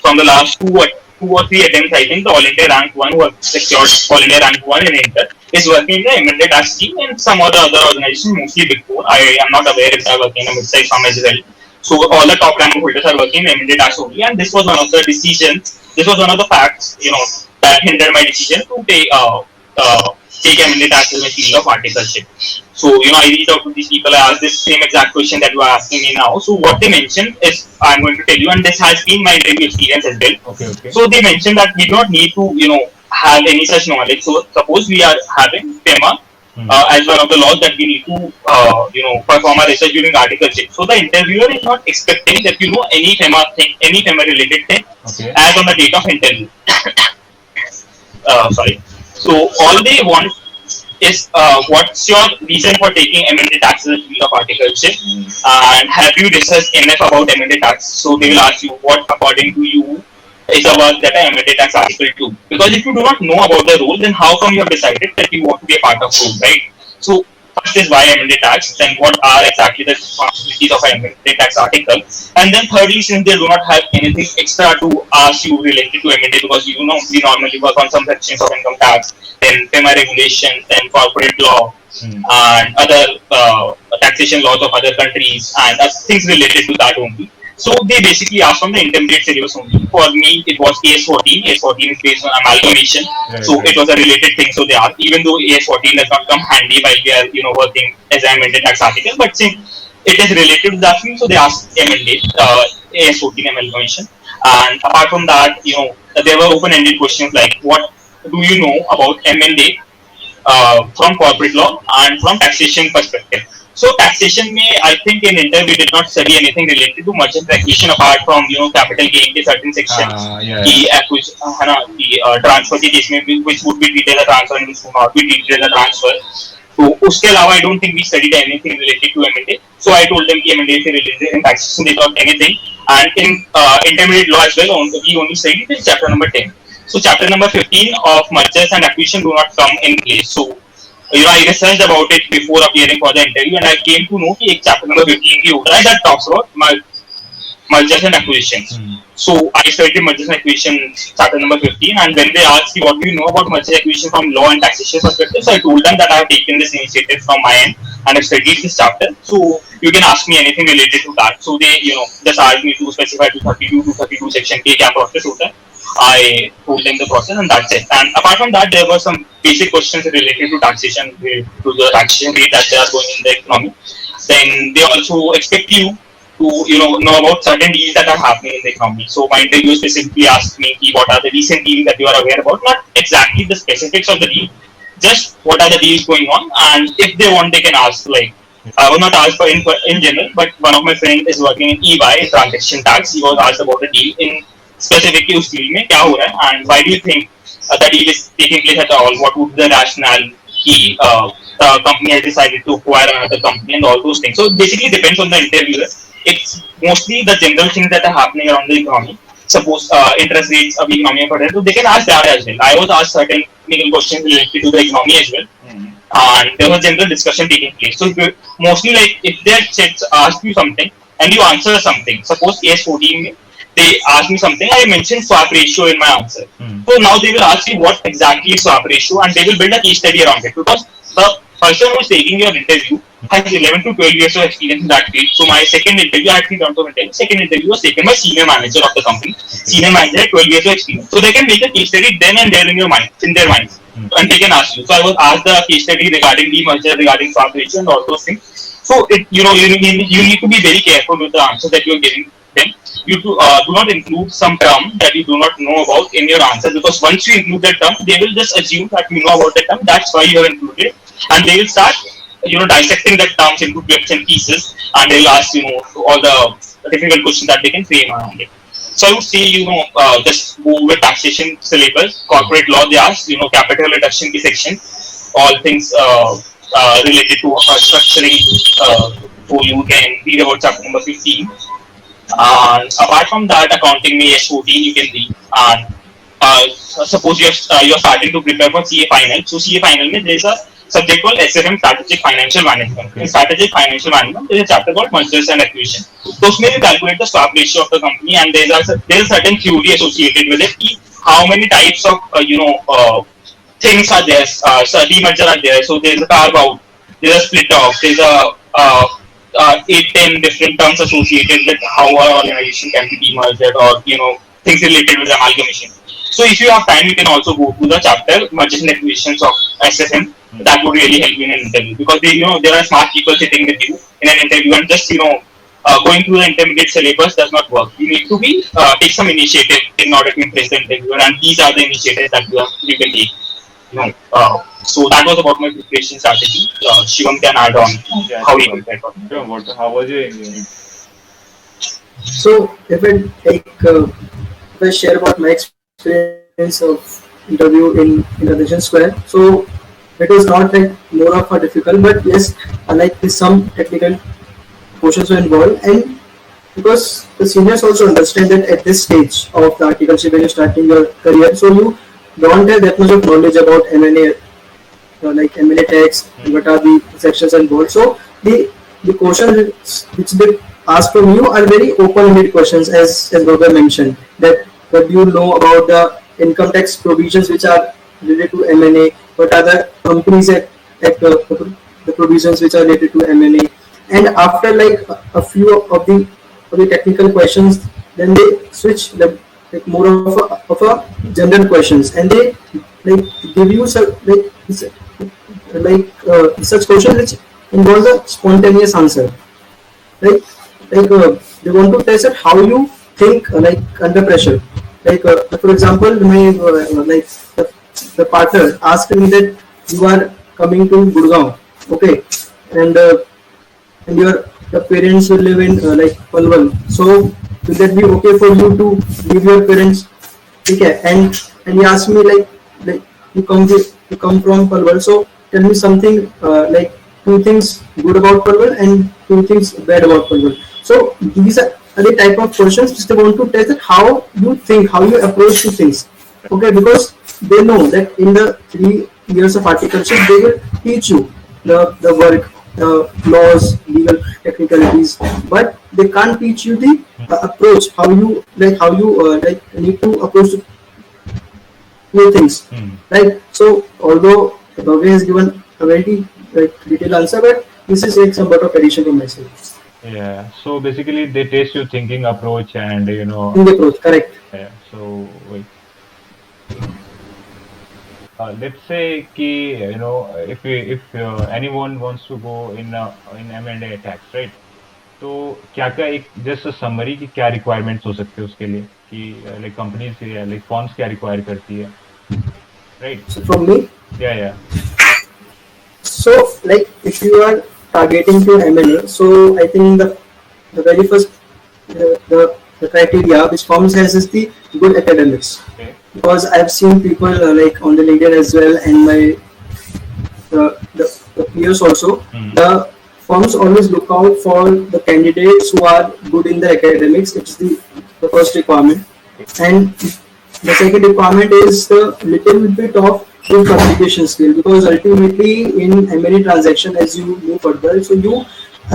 from the last two or three attempts, I think the All India rank one who have secured All India rank one in Inter is working in the m&Atax team and some other organizations, mostly Big Four. I am not aware if they are working in a mid-sized firm as well. So all the top rank holders are working in m&Atax only, and this was one of the decisions. This was one of the facts, that hindered my decision to take m&Atax as a field of articleship. So I reached out to these people. I asked this same exact question that you are asking me now. So what they mentioned is I'm going to tell you, and this has been my interview experience as well. Okay. Okay. So they mentioned that we do not need to have any such knowledge. So suppose we are having FEMA as one of the laws that we need to perform our research during articleship. So the interviewer is not expecting that you know any FEMA thing, any FEMA related thing, Okay. as on the date of interview. Sorry. So all they want is what's your reason for taking m&Atax as a field of articleship, and have you researched enough about m&Atax? So they will ask you what according to you is a work that an m&Atax article do. Because if you do not know about the role, then how come you have decided that you want to be a part of role, right? So first is why m&Atax, then what are exactly the responsibilities of an m&Atax article, and then thirdly, since they do not have anything extra to ask you related to M&A, because we normally work on some sections of income tax, then FEMA regulations, then corporate law, and other taxation laws of other countries, and things related to that only. So they basically asked from the intermediate syllabus only. For me, it was AS14. AS14 is based on amalgamation, so it was a related thing. So they asked, even though AS14 does not come handy while we are working as an M&Atax article, but since it is related to that field, so they asked M&A, AS14 amalgamation. And apart from that, there were open-ended questions like, what do you know about M&A from corporate law and from taxation perspective? So taxation may, I think in Inter we did not study anything related to merchant acquisition apart from capital gain के certain sections Yeah. की है ना कि transfer के case में which would be treated as a transfer and which would not be treated as a transfer. तो उसके अलावा I don't think we studied anything related to M&A. So I told them कि M&A से related in taxation they taught anything, and in intermediate law as well we only studied in chapter number 10. So chapter number 15 of mergers and acquisition do not come in place. So I researched about it before appearing for the interview, and I came to know कि एक chapter number 15 की होता है that talks about mergers and acquisitions. So I studied mergers and acquisitions chapter number 15, and when they asked me what do you know about mergers and acquisition from law and taxation perspective, so I told them that I have taken this initiative from my end and I've studied this chapter. So you can ask me anything related to that. So they just asked me to specify 232 section के क्या process होता है. I told them the process and that's it. And apart from that, there were some basic questions related to taxation, to the taxation rate that they are going in the economy. Then they also expect you to know about certain deals that are happening in the economy. So my interview specifically asked me what are the recent deals that you are aware about, not exactly the specifics of the deal, just what are the deals going on, and if they want, they can ask. Like I was not asked for in general, but one of my friends is working in EY transaction tax. He was asked about the deal in specifically उस deal में क्या हो रहा है, and why do you think the deal is taking place at all? What would be the rationale? He the company has decided to acquire another company and all those things. So basically, depends on the interviewer. It's mostly the general things that are happening around the economy. Suppose interest rates of the economy, so they can ask that as well. I was asked certain technical questions related to the economy as well, and there was general discussion taking place. So mostly like if they ask you something and you answer something, suppose AS14 they ask me something, I mentioned swap ratio in my answer. So now they will ask you what exactly is swap ratio, and they will build a case study around it, because the person who is taking your interview has 11 to 12 years of experience in that field. So my second interview, I had 3 rounds of interview. Second interview was taken by senior manager of the company. Senior manager had 12 years of experience. So they can make a case study then and there in your mind, in their minds, and they can ask you. So I was asked the case study regarding the merger, regarding swap ratio and all those things. So you need to be very careful with the answer that you are giving them. You do not include some term that you do not know about in your answer, because once you include that term, they will just assume that you know about the term. That's why you have included it, and they will start dissecting that terms into bits and pieces, and they will ask all the difficult questions that they can frame around it. So I would say just go with taxation syllabus, corporate law. They ask capital reduction की section, all things related to structuring. So you can read about chapter number 15. And apart from that, accounting में S14 you can read. And suppose you're starting to prepare for CA final. So CA final में there is a subject called SFM, strategic financial management. In strategic financial management, there is a chapter called mergers and acquisition. So उसमें you calculate the swap ratio of the company, and there is certain theory associated with it. How many types of things are there? Demerger are there. So there is a carve out, there is a split off, there is a 8-10 different terms associated with how our organization can be demerged, or things related with amalgamation. So if you have time, you can also go to the chapter mergers and acquisitions of SFM. That would really help you in an interview, because there are smart people sitting with you in an interview, and just going through the intermediate syllabus does not work. You need to take some initiative in order to impress the interviewer, and these are the initiatives that you can take. So that was about my preparation strategy. Shivam can add on how he prepared for it. How was your engineering? So if I share about my experience of interview in Innovation Square, so it was not like more of a difficult, but yes, like some technical portions were involved, and because the seniors also understand that at this stage of the articleship when you're starting your career, so you don't have that much of knowledge about M&A, like m&Atax, what are the sections involved. So the questions which they ask from you are very open-ended questions, as Robert mentioned, that what do you know about the income tax provisions which are related to M&A, what are the companies at the provisions which are related to M&A, and after like a few of the technical questions, then they switch like more of a general questions, and they like give you such questions which involve a spontaneous answer. Like they want to test how you think like under pressure. Like for example, my the partner asked me that you are coming to Gurgaon, okay, and your parents will live in like Palwal. So will that be okay for you to leave your parents? Okay, and he asked me like you come from Palwal, so tell me something like 2 things good about Palwal and 2 things bad about Palwal. So these are the type of questions which they want to test how you think, how you approach to things. Okay, because they know that in the 3 years of articleship they will teach you the work, the laws, legal technicalities, but they can't teach you the approach, how you need to approach new things, Hmm. right? So although Bhavya has given a very detailed answer, but this is like some bit of addition from myself. Yeah. So basically, they test your thinking approach and In the approach, correct. yeah. So wait. Let's say कि if anyone wants to go in M&A tax, right? तो क्या क्या एक just summary की क्या requirements हो सकते हैं उसके लिए कि लाइक कंपनीज लाइक फॉर्म्स क्या रिक्वायर करती है, राइट? So from me, या so like if you are targeting to M&A, so I think the very first the criteria which forms has is the good academics, okay. because I've seen people like on the LinkedIn as well, and my the peers also, Hmm. the firms always look out for the candidates who are good in the academics. It's the first requirement, and the second requirement is the little bit of good communication skill, because ultimately in M&A transaction, as you move further, so you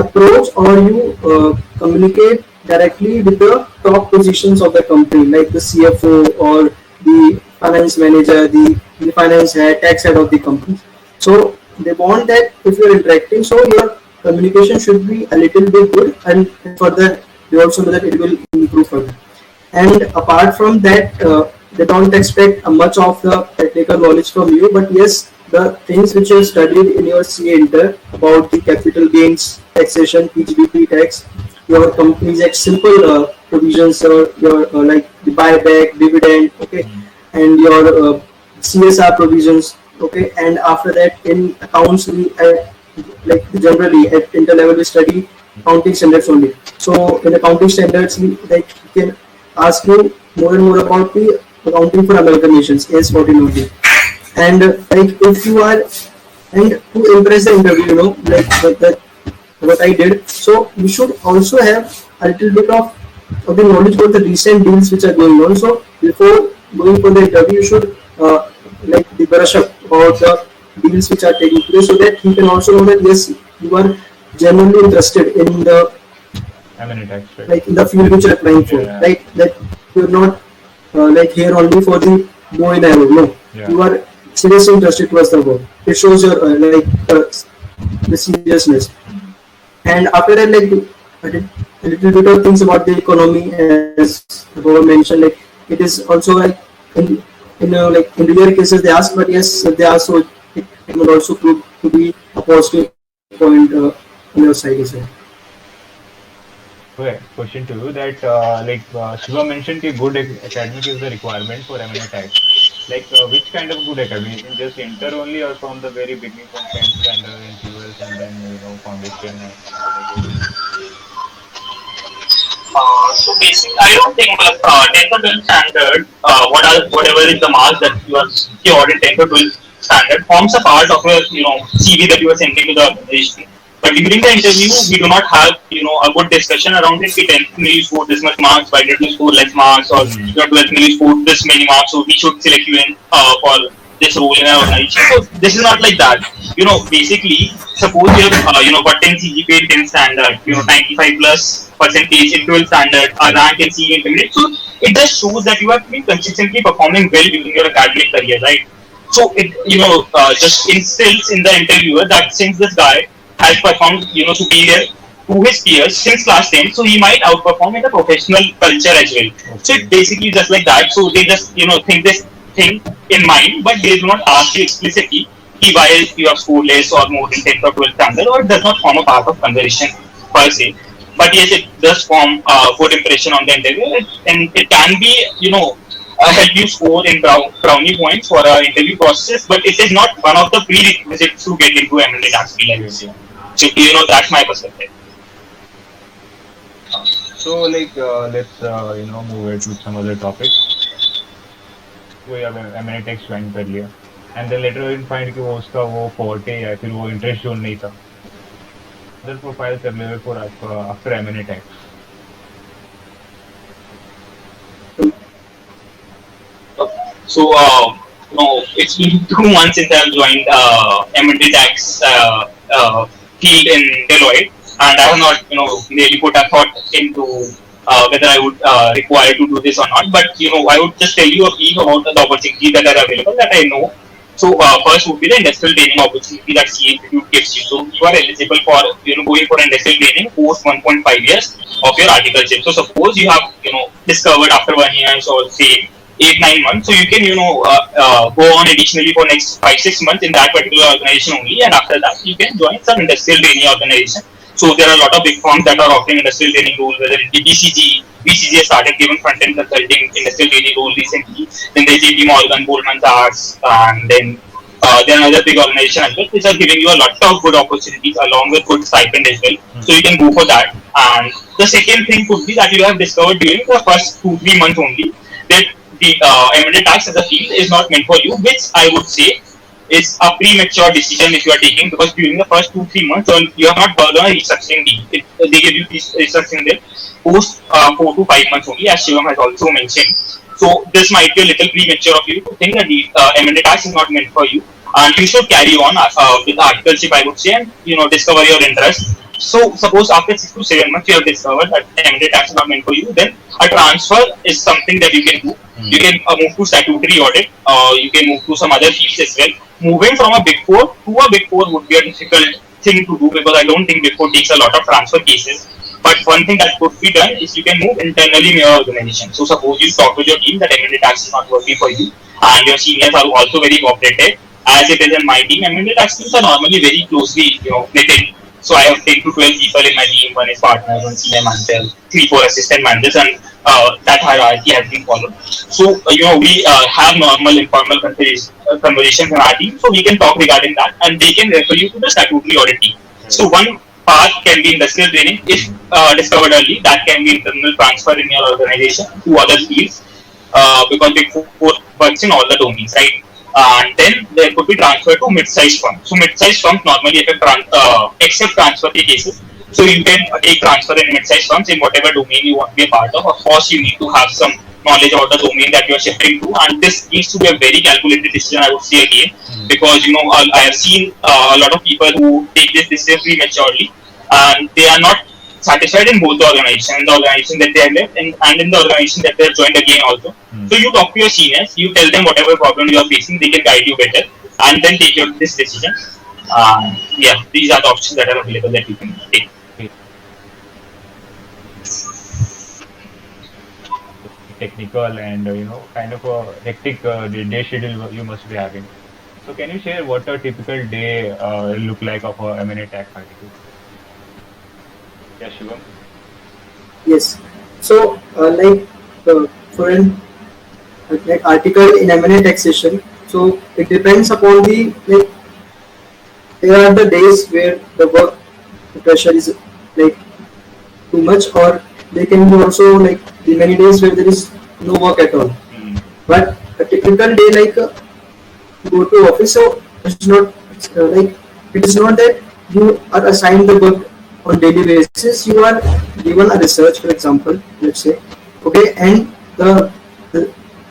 approach or you communicate directly with the top positions of the company, like the CFO or the finance manager, the finance head, tax head of the company. So they want that if you're interacting, so your communication should be a little bit good, and further they also know that it will improve further. And apart from that, they don't expect much of the technical knowledge from you, but yes, the things which you studied in your CA Inter about the capital gains taxation, PGBP tax, your company's like simple provisions, or your like the buyback, dividend, okay, Hmm. and your CSR provisions, okay, and after that in accounts we like generally at inter-level we study accounting standards only. So in accounting standards we like we can ask you more and more about the accounting for amalgamations, AS14 only. And like if you are, and to impress the interview, like what I did, so you should also have a little bit of the knowledge about the recent deals which are going on. So before going for the interview, you should like the brush up about the deals which are taking place, so that you can also know that yes, you are genuinely interested in the M&A tax, right? like in the field which you're applying for, Yeah. right? That you're not like here only for the bow and arrow. No, Yeah. you are seriously interested towards the work. It shows your the seriousness. Hmm. And after that, like a little bit of things about the economy, as Baba mentioned, like it is also like in like in rare cases they ask, but yes, they ask, so it will also prove to be a positive point on your side as well. Okay, question to you that Shiva mentioned कि good academic is the requirement for M&A tax. Like which kind of good academic? In just inter only or from the very beginning from 10th standard and 12th and then foundation and like everything. So basically, I don't think 10th or 12th standard, whatever is the marks that you are secured in 10th or 12th standard forms a part of your CV that you are sending to the organization. But during the interview, we do not have a good discussion around it. We 10th may you score this much marks, why did you score less marks, or Hmm. 12th may you score this many marks, so we should select you in for this role in our organization. So this is not like that. Basically, suppose you have got 10 CGPA in 10 standard, Hmm. 95 plus percentage in 12 standard, a rank in CE intermediate. So it just shows that you have been consistently performing well during your academic career, right? So it just instills in the interviewer that since this guy has performed superior to his peers since class 10, so he might outperform in the professional culture as well. So Okay. it basically just like that. So they just think this thing in mind, but they do not ask you explicitly why you have scored less or more in 10th or 12th standard, or it does not form a part of conversation per se. But yes, it does form a good impression on the interview, and it can be help you score in brownie points for our interview process, but it is not one of the prerequisites to get into M&A tax field, I would Great. say. Yeah. So that's my perspective. So like let's move it to some other topic. कोई अब M&A tax join कर लिया and then later on find कि वो उसका वो forte या फिर वो interest zone नहीं था. Other profile कर ले for after M&A tax. So it's been 2 months since I've joined m&Atax field in Deloitte, and I have not, really put a thought into whether I would require to do this or not. But I would just tell you a brief about the opportunities that are available that I know. So first would be the industrial training opportunity that CA Institute gives you. So you are eligible for going for industrial training post 1.5 years of your articleship. So suppose you have discovered after 1 year or say 8 9 months, so you can go on additionally for next 5 6 months in that particular organization only, and after that you can join some industrial training organization. So there are a lot of big firms that are offering industrial training roles, whether it be BCG has started giving front end consulting industrial training role recently. Then there's JP Morgan, Goldman Sachs, and then there are other big organizations as well, which are giving you a lot of good opportunities along with good stipend as well. So you can go for that. And the second thing could be that you have discovered during the first 2 3 months only that the M&Atax as a field is not meant for you, which I would say is a premature decision if you are taking, because during the first 2 3 months you have not worked on a restructuring deal. They give you this restructuring deal post 4 to 5 months only, as Shivam has also mentioned. So this might be a little premature of you to think that the M&Atax is not meant for you, and you should carry on with articleship, I would say, and discover your interest. So suppose after 6 to 7 months you have discovered that M&Atax is not meant for you, then a transfer is something that you can do. You can move to statutory audit, you can move to some other fields as well. Moving from a big four to a big four would be a difficult thing to do, because I don't think big four takes a lot of transfer cases. But one thing that could be done is you can move internally in your organization. So suppose you talk with your team that M&Atax is not working for you, and your seniors are also very cooperative. As it is in my team, M&Atax teams are normally very closely knitted. So I have 10 to 12 people in my team. One is partner, one senior manager, 3 4 assistant managers, and that hierarchy has been followed. So we have normal informal conversations in our team, so we can talk regarding that, and they can refer you to the statutory audit team. So one path can be industrial training if discovered early. That can be internal transfer in your organization to other fields, because Big Four works in all the domains, right? And then there could be transfer to mid-sized firms. So mid-sized firms normally accept transfer cases. So you can take transfer in mid-sized firms in whatever domain you want to be a part of. Of course, you need to have some knowledge about the domain that you are shifting to, and this needs to be a very calculated decision, I would say again, because I have seen a lot of people who take this decision prematurely, and they are not satisfied in both the organization that they have left, and in the organization that they have joined again also. So you talk to your seniors, you tell them whatever problem you are facing, they can guide you better, and then take this decision. Yeah, these are the options that are available that you can take. Technical and kind of a hectic day schedule you must be having. So can you share what a typical day look like of a M&Atax article? Yeah, Shivam. Yes. So for an article in M&A taxation, so it depends upon the there are the days where the work pressure is too much, or there can be also the many days where there is no work at all. But a typical day go to office, so it's not it is not that you are assigned the work on daily basis. You are given a research, for example, let's say, okay, and the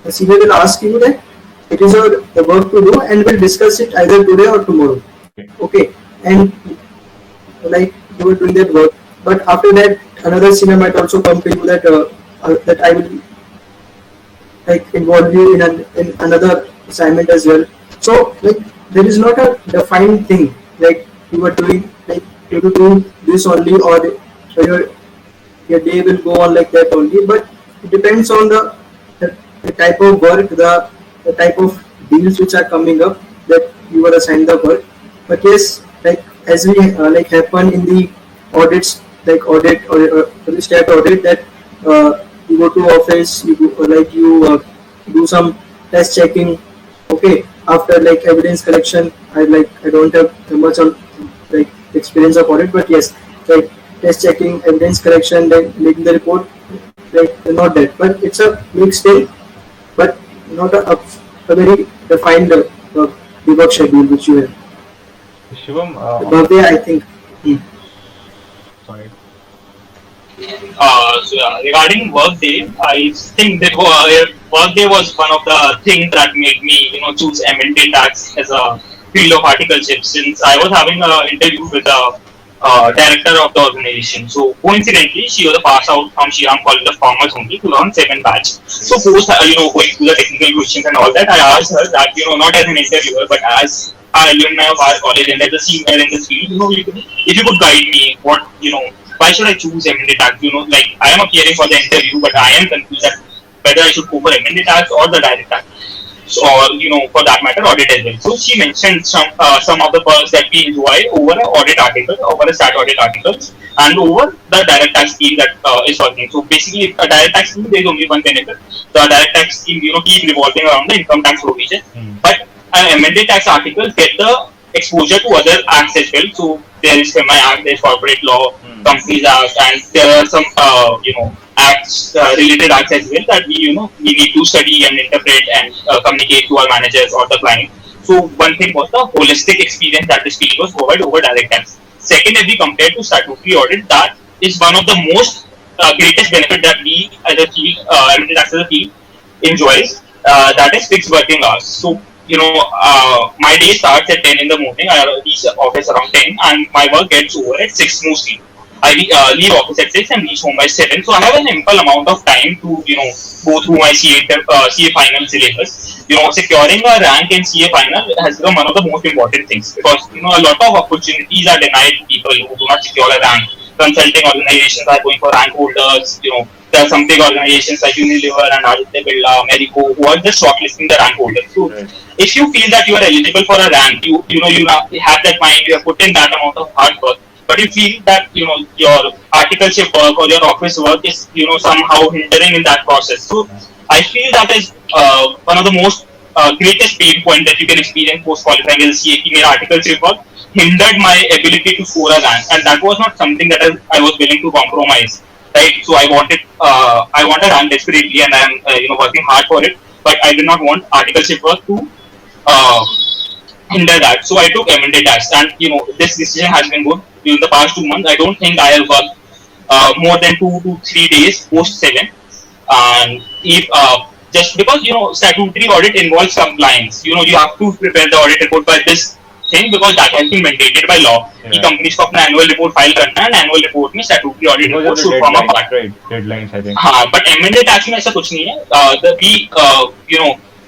senior will ask you that it is the work to do, and we'll discuss it either today or tomorrow. Okay, and you are doing that work, but after that another senior might also come to you that that I will involve you in another assignment as well. So there is not a defined thing you are doing you have to do this only, or your day will go on like that only. But it depends on the type of work, the type of deals which are coming up that you are assigned the work. But yes, as we happen in the audits, audit or the stat audit, that you go to office, you go, do some test checking. Okay, after evidence collection, I don't have much on experience of audit, but yes, test checking, evidence collection, then making the report, not that, but it's a mixed thing, but not a very defined work schedule which you have. Shivam, Bhavya, I think. sorry. So yeah, regarding work day, I think that Workday was one of the things that made me, choose M&Atax as a field of articleship, since I was having an interview with the director of the organization. So coincidentally, she was a pass out from Shriram College of Commerce only, 2007 batch. So post, going through the technical questions and all that, I asked her that, not as an interviewer, but as an alumni of our college and as a senior in this field, if you could guide me, why should I choose M&Atax? Like I am appearing for the interview, but I am confused that whether I should go for M&Atax or the direct tax, or for that matter audit as well. So she mentioned some of the perks that we enjoy over an audit article, over a stat audit articles, and over the direct tax scheme that is working. So basically, a direct tax scheme, there is only one benefit. The direct tax scheme keep revolving around the income tax provision, but an amended tax article get the exposure to other acts as well. So there is semi act, there is corporate law, companies act, and there are some acts, related acts as well that we need to study and interpret and communicate to our managers or the client. So one thing was the holistic experience that this field was provided over direct tax. Second, if we compare to statutory audit, that is one of the most greatest benefit that we as a field, as a field enjoys. That is fixed working hours. So my day starts at 10 in the morning. I reach office around 10, and my work gets over at 6 mostly. I leave office at 6 and reach home by 7. So I have an ample amount of time to, go through my CA final syllabus. Securing a rank in CA final has become one of the most important things, because, a lot of opportunities are denied to people who do not secure a rank. Consulting organizations are going for rank holders. There are some big organizations like Unilever and Aditya Birla, Marico, who are just shortlisting the rank holders. So if you feel that you are eligible for a rank, you have that mind, you have put in that amount of hard work, but you feel that your articleship work or your office work is somehow hindering in that process. So I feel that is one of the most greatest pain point that you can experience post qualifying as a CA. My articleship work hindered my ability to score a rank, and that was not something that I was willing to compromise. Right, so I want a rank desperately, and I am working hard for it. But I did not want articleship work to uh, hinder that. So I took M&Atax, and this decision has been good during the past 2 months. I don't think I have worked more than 2 to 3 days post 7, and if just because statutory audit involves compliance, you have to prepare the audit report by this thing, because that has been mandated by law. कि companies को अपना annual report file करना है, annual report में statutory audit report should form a part. Deadlines, I think. हाँ, but MNA tax में ऐसा कुछ नहीं है.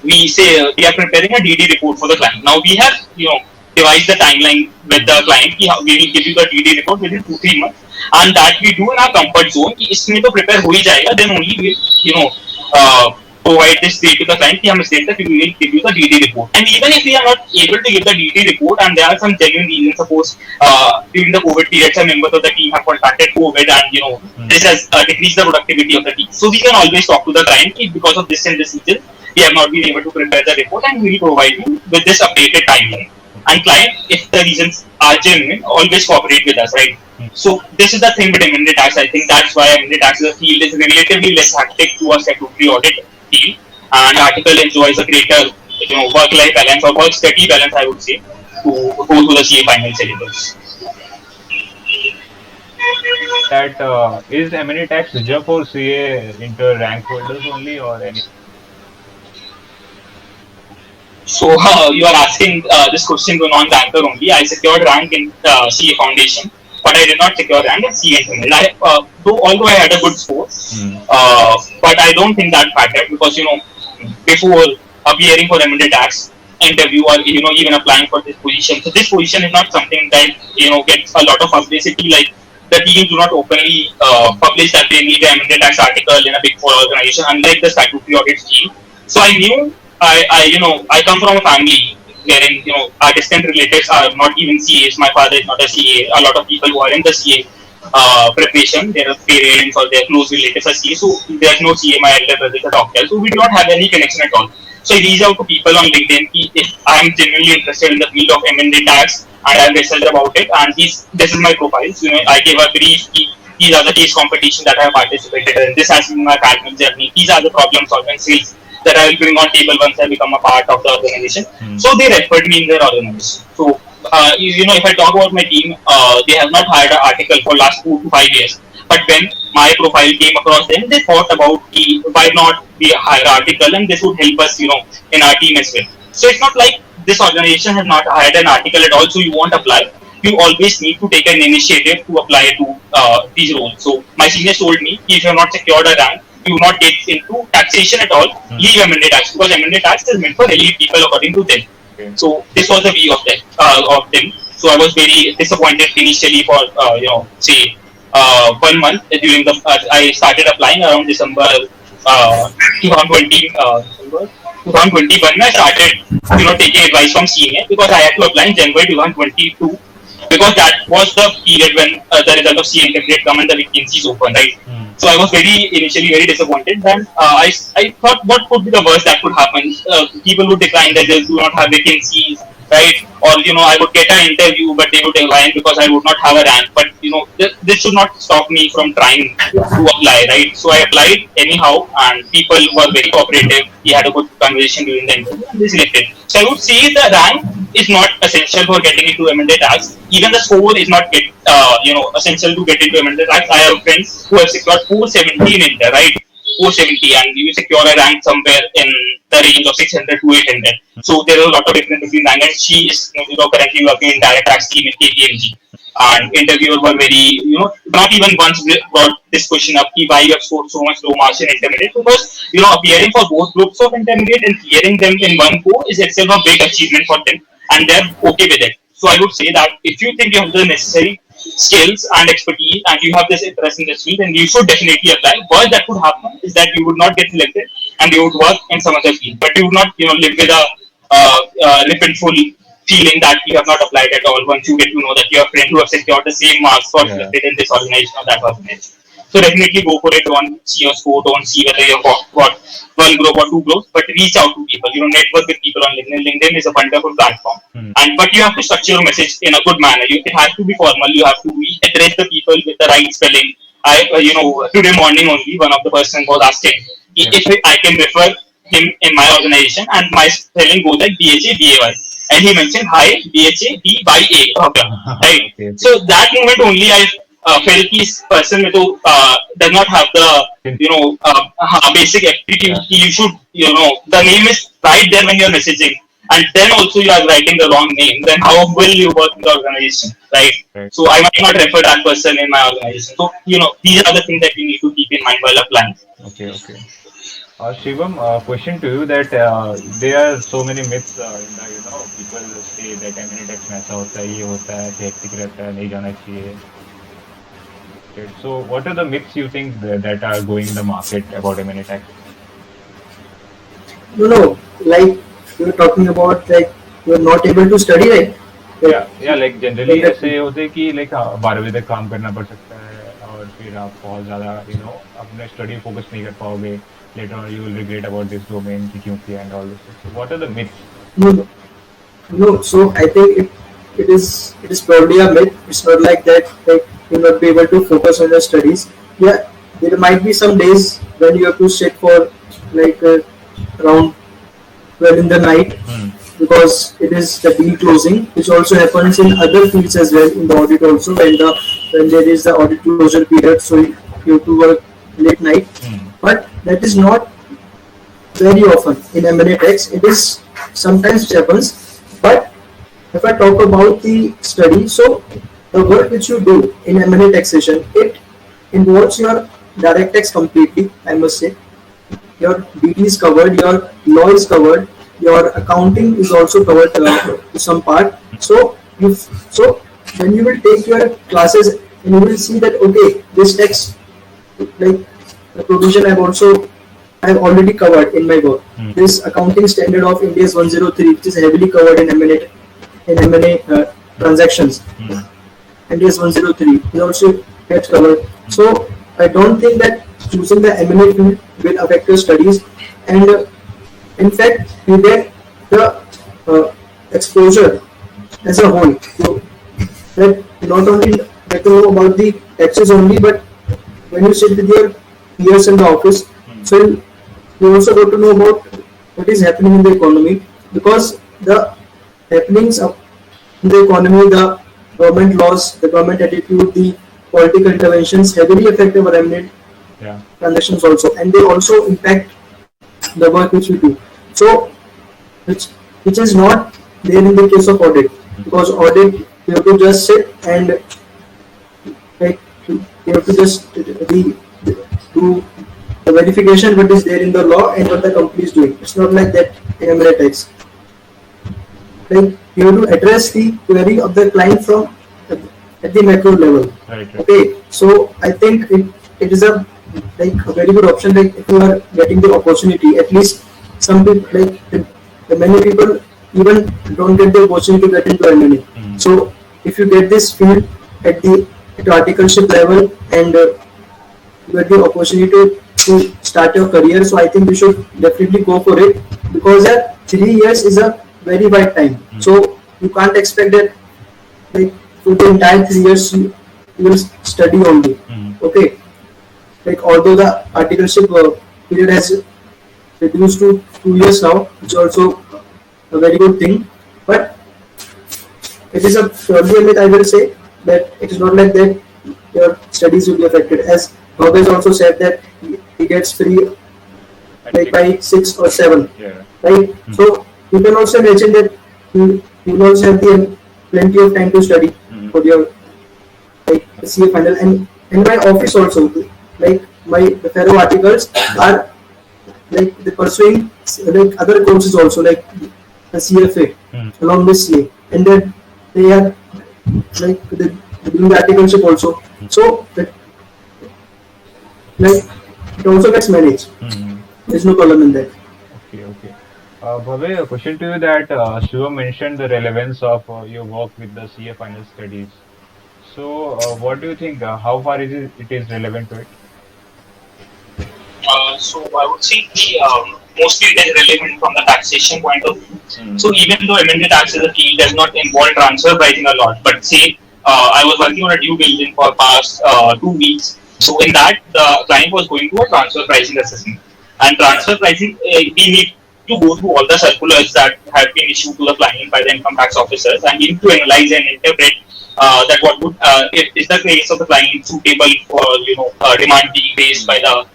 We say we are preparing a DD report for the client. Now we have devised the timeline with the client कि we will give you the DD report within 2-3 months, and that we do in our comfort zone कि इसमें तो prepare हो ही जाएगा. Then only we provide this date to the client कि हम इस date तक we will give you the DD report. And even if we are not able to give the DD report, and there are some genuine reasons, suppose during the COVID period some members of the team have contracted COVID, and this has decreased the productivity of the team. So we can always talk to the client कि because of this and this reason we have not been able to prepare the report, and we will provide you with this updated timeline. And client, if the reasons are genuine, always cooperate with us, right? So this is the thing with M&Atax. I think that's why M&Atax as a field is relatively less hectic to a statutory audit field, and article enjoys a greater work-life balance or work-study balance, I would say, to go through the CA final syllabus. That is M&Atax reserved for CA inter rank holders only, or any? So you are asking this question to non-ranker only. I secured rank in CA Foundation, but I did not secure rank in CA Internal. Although I had a good score, but I don't think that mattered, because before appearing for M&Atax interview, or even applying for this position, so this position is not something that gets a lot of publicity. Like the teams do not openly publish that they need an M&Atax article in a big four organization, unlike the statutory audit team. So I knew I come from a family wherein our distant relatives are not even CAs. My father is not a CA. A lot of people who are in the CA preparation, their parents or their close relatives are CA. So there's no CA. My elder brother is a doctor, so we do not have any connection at all. So I reach out to people on LinkedIn if I am genuinely interested in the field of M&Atax, and I have researched about it. And this is my profile. So, I gave a brief. These are the case competitions that I have participated in. This has been my academic journey. These are the problem solving skills that I will bring on table once I become a part of the organization. So they referred me in their organization. So if I talk about my team, they have not hired an article for last 4 to 5 years. But when my profile came across them, they thought about why not be a hire article, and this would help us, in our team as well. So it's not like this organization has not hired an article at all, so you won't apply. You always need to take an initiative to apply to these roles. So my seniors told me, if you have not secured a rank, you will not get into taxation at all, leave M&Atax, because M&Atax is meant for elite people according to them. Okay. So this was the view of them. So I was very disappointed initially for say 1 month during the I started applying around December 2020. December 2021 I started taking advice from senior, because I had to apply in January 2022, because that was the period when the result of CA did come and the vacancies open, right? So I was initially very disappointed. Then I thought, what could be the worst that could happen? People would decline that they do not have vacancies, right? Or I would get an interview, but they would decline because I would not have a rank. But this should not stop me from trying to apply, right? So I applied anyhow, and people were very cooperative. We had a good conversation during the interview, and they selected. So I would say the rank is not essential for getting into M&Atax. Even the score is not essential to get into M&Atax. I have friends who have secured 470 in India, right? 470, and you secure a rank somewhere in the range of 600 to 800. So there is a lot of difference between rank, and she is currently working in direct tax team in KPMG. And interviewers were very, not even once brought this question up, why you have scored so much low marks in intermediate, because, appearing for both groups of intermediate and clearing them in one go is itself a big achievement for them, and they're okay with it. So I would say that if you think you have the necessary skills and expertise and you have this interest in this field, then you should definitely apply. What that could happen is that you would not get selected and you would work in some other field, but you would not, live with a resentful feeling that you have not applied at all once you get to know that your friend who have secured the same marks got selected in this organization or that organization. So definitely go for it. Don't see your score. Don't see whether you've got one group or two groups, but reach out to people. Network with people on LinkedIn. LinkedIn is a wonderful platform, but you have to structure your message in a good manner. It has to be formal. You have to address the people with the right spelling. Today morning only, one of the person was asking if I can refer him in my organization, and my spelling goes like BHABAY. And he mentioned hi BHABYA. Okay. Right. Okay. So that moment only I felt this person does not have the basic aptitude. You should the name is right there when you are messaging, and then also you are writing the wrong name. Then how will you work in the organization, right? So I might not refer that person in my organization. So these are the things that you need to keep in mind while applying. Okay. Shivam, question to you that there are so many myths in the people say that M&Atax में ऐसा होता है, ये होता है, hectic रहता है, नहीं जाना चाहिए. Okay. So what are the myths you think that are going in the market about M&Atax? No, like you're talking about, like you're not able to study, right? Yeah, like generally ऐसे होते हैं कि like 12 बजे तक काम करना पड़ सकता है, और फिर आप बहुत ज़्यादा अपने स्टडी फोकस नहीं कर पाओगे. Later on you will regret about this domain कि क्यों किया and all this. So what are the myths? No. So I think it is probably a myth. It's not like that. Like you'll not be able to focus on your studies. Yeah, there might be some days when you have to sit for like around 12 in the night, because it is the deal closing, which also happens in other fields as well, in the audit also, when there is the audit closure period, so you have to work late night. But that is not very often in M&Atax. It is sometimes happens. But if I talk about the study, so the work which you do in M&A taxation, it involves your direct tax completely, I must say. Your DT is covered, your law is covered, your accounting is also covered to some part. So when you will take your classes, and you will see that okay, this tax, like the provision I have already covered in my work. This accounting standard of India is 103, which is heavily covered in M&A transactions. India is 103, it also gets covered. So I don't think that choosing the M&A field will affect your studies, and in fact you get the exposure as a whole. So that not only get to know about the taxes only, but when you sit with your peers in the office, so you also got to know about what is happening in the economy, because the happenings in the economy, the government laws, the government attitude, the political interventions heavily affect our M&A Yeah. transactions also, and they also impact the work which we do. So, which which is not there in the case of audit, because audit you have to just sit and like you have to just do the verification what is there in the law and what the company is doing. It's not like that in m&Atax. Like you have to address the query of the client from at the macro level. Right. Right. Okay, so I think it is a like a very good option. Like if you are getting the opportunity, at least some people like the many people even don't get the opportunity to get into M&A. So if you get this field at the articleship level and you get the opportunity to start your career, so I think you should definitely go for it, because 3 years is a very wide time. So you can't expect that like for the entire 3 years you will study only. Okay, like although the articleship period has reduced to 2 years now, which is also a very good thing, but it is a purely a myth, I will say, that it is not like that your studies will be affected. As Bob has also said that he gets free like by 6 or 7, Yeah. right? So you can also imagine that you will also have the plenty of time to study for your like CA final, and in my office also, like my fellow articles are like they pursuing like other courses also, like the CFA along with CA, and then they are like they doing the articleship also. So that, like it also gets managed. There's no problem in that. Okay. Okay. Bhavya, a question to you that Shiva mentioned the relevance of your work with the CA final studies. So, what do you think? How far it is relevant to it? So I would say mostly it is relevant from the taxation point of view. So even though amended tax as a field does not involve transfer pricing a lot, but say I was working on a due diligence for past 2 weeks. So in that the client was going to a transfer pricing assessment, and transfer pricing we need to go through all the circulars that have been issued to the client by the income tax officers, and we need to analyze and interpret that what would is the case of the client suitable for demand being raised by the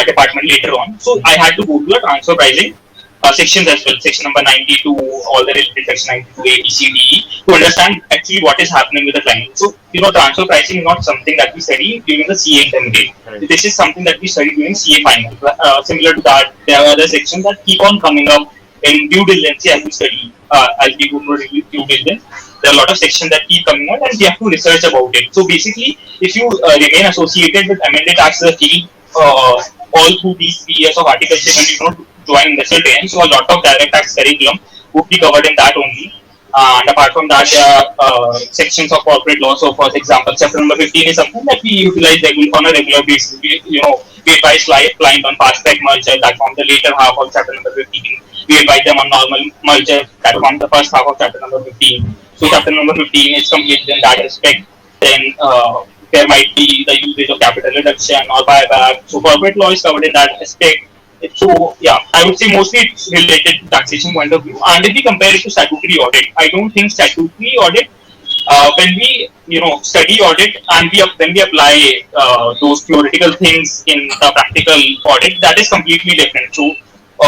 department later on. So I had to go to the transfer pricing sections as well, section number 92, all the related section 92, A, B, C, D, E, to understand actually what is happening with the client. So, transfer pricing is not something that we study during the CA intermediate. Right. This is something that we study during CA final. Similar to that, there are other sections that keep on coming up in due diligence as we study, as we go through due diligence. There are a lot of sections that keep coming out, and we have to research about it. So basically, if you remain associated with amended tax as a field all through these 3 years of articleship, and you don't join industrial training, so a lot of direct tax curriculum would be covered in that only. And apart from that, there are sections of corporate law. So, for example, chapter number 15 is something that we utilize on a regular basis. We advise client on fast track merger that forms the later half of chapter number 15. We advise them on normal merger that forms the first half of chapter number 15. So, chapter number 15 is completed in that respect. Then there might be the usage of capital reduction or buyback. So, corporate law is covered in that aspect. So yeah, I would say mostly it's related to taxation point of view. And if we compare it to statutory audit, I don't think statutory audit, when we study audit and when we apply those theoretical things in the practical audit, that is completely different. So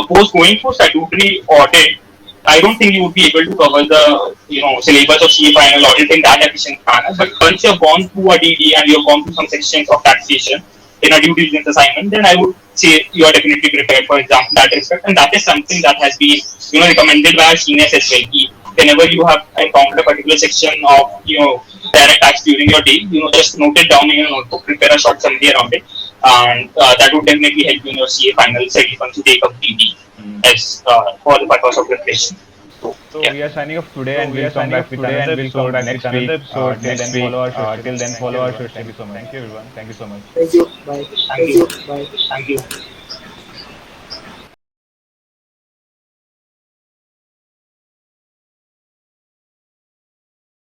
post going for statutory audit, I don't think you would be able to cover the syllabus of CA final audit in that efficient manner. But once you have gone through a DD and you have gone through some sections of taxation in a due diligence assignment, then I would say you are definitely prepared, for example, that respect. And that is something that has been recommended by our seniors as well. Whenever you have encountered a particular section of direct tax during your day, just note it down in your notebook, prepare a short summary around it, and that would definitely help you in your CA final study once you take up DD as for the purpose of preparation. So we are signing off today, and we'll come back with another episode next week. Till then, follow our show. Thank you so much. Thank you, everyone. Thank you so much. Thank you. Bye. Thank you. Bye. Thank you.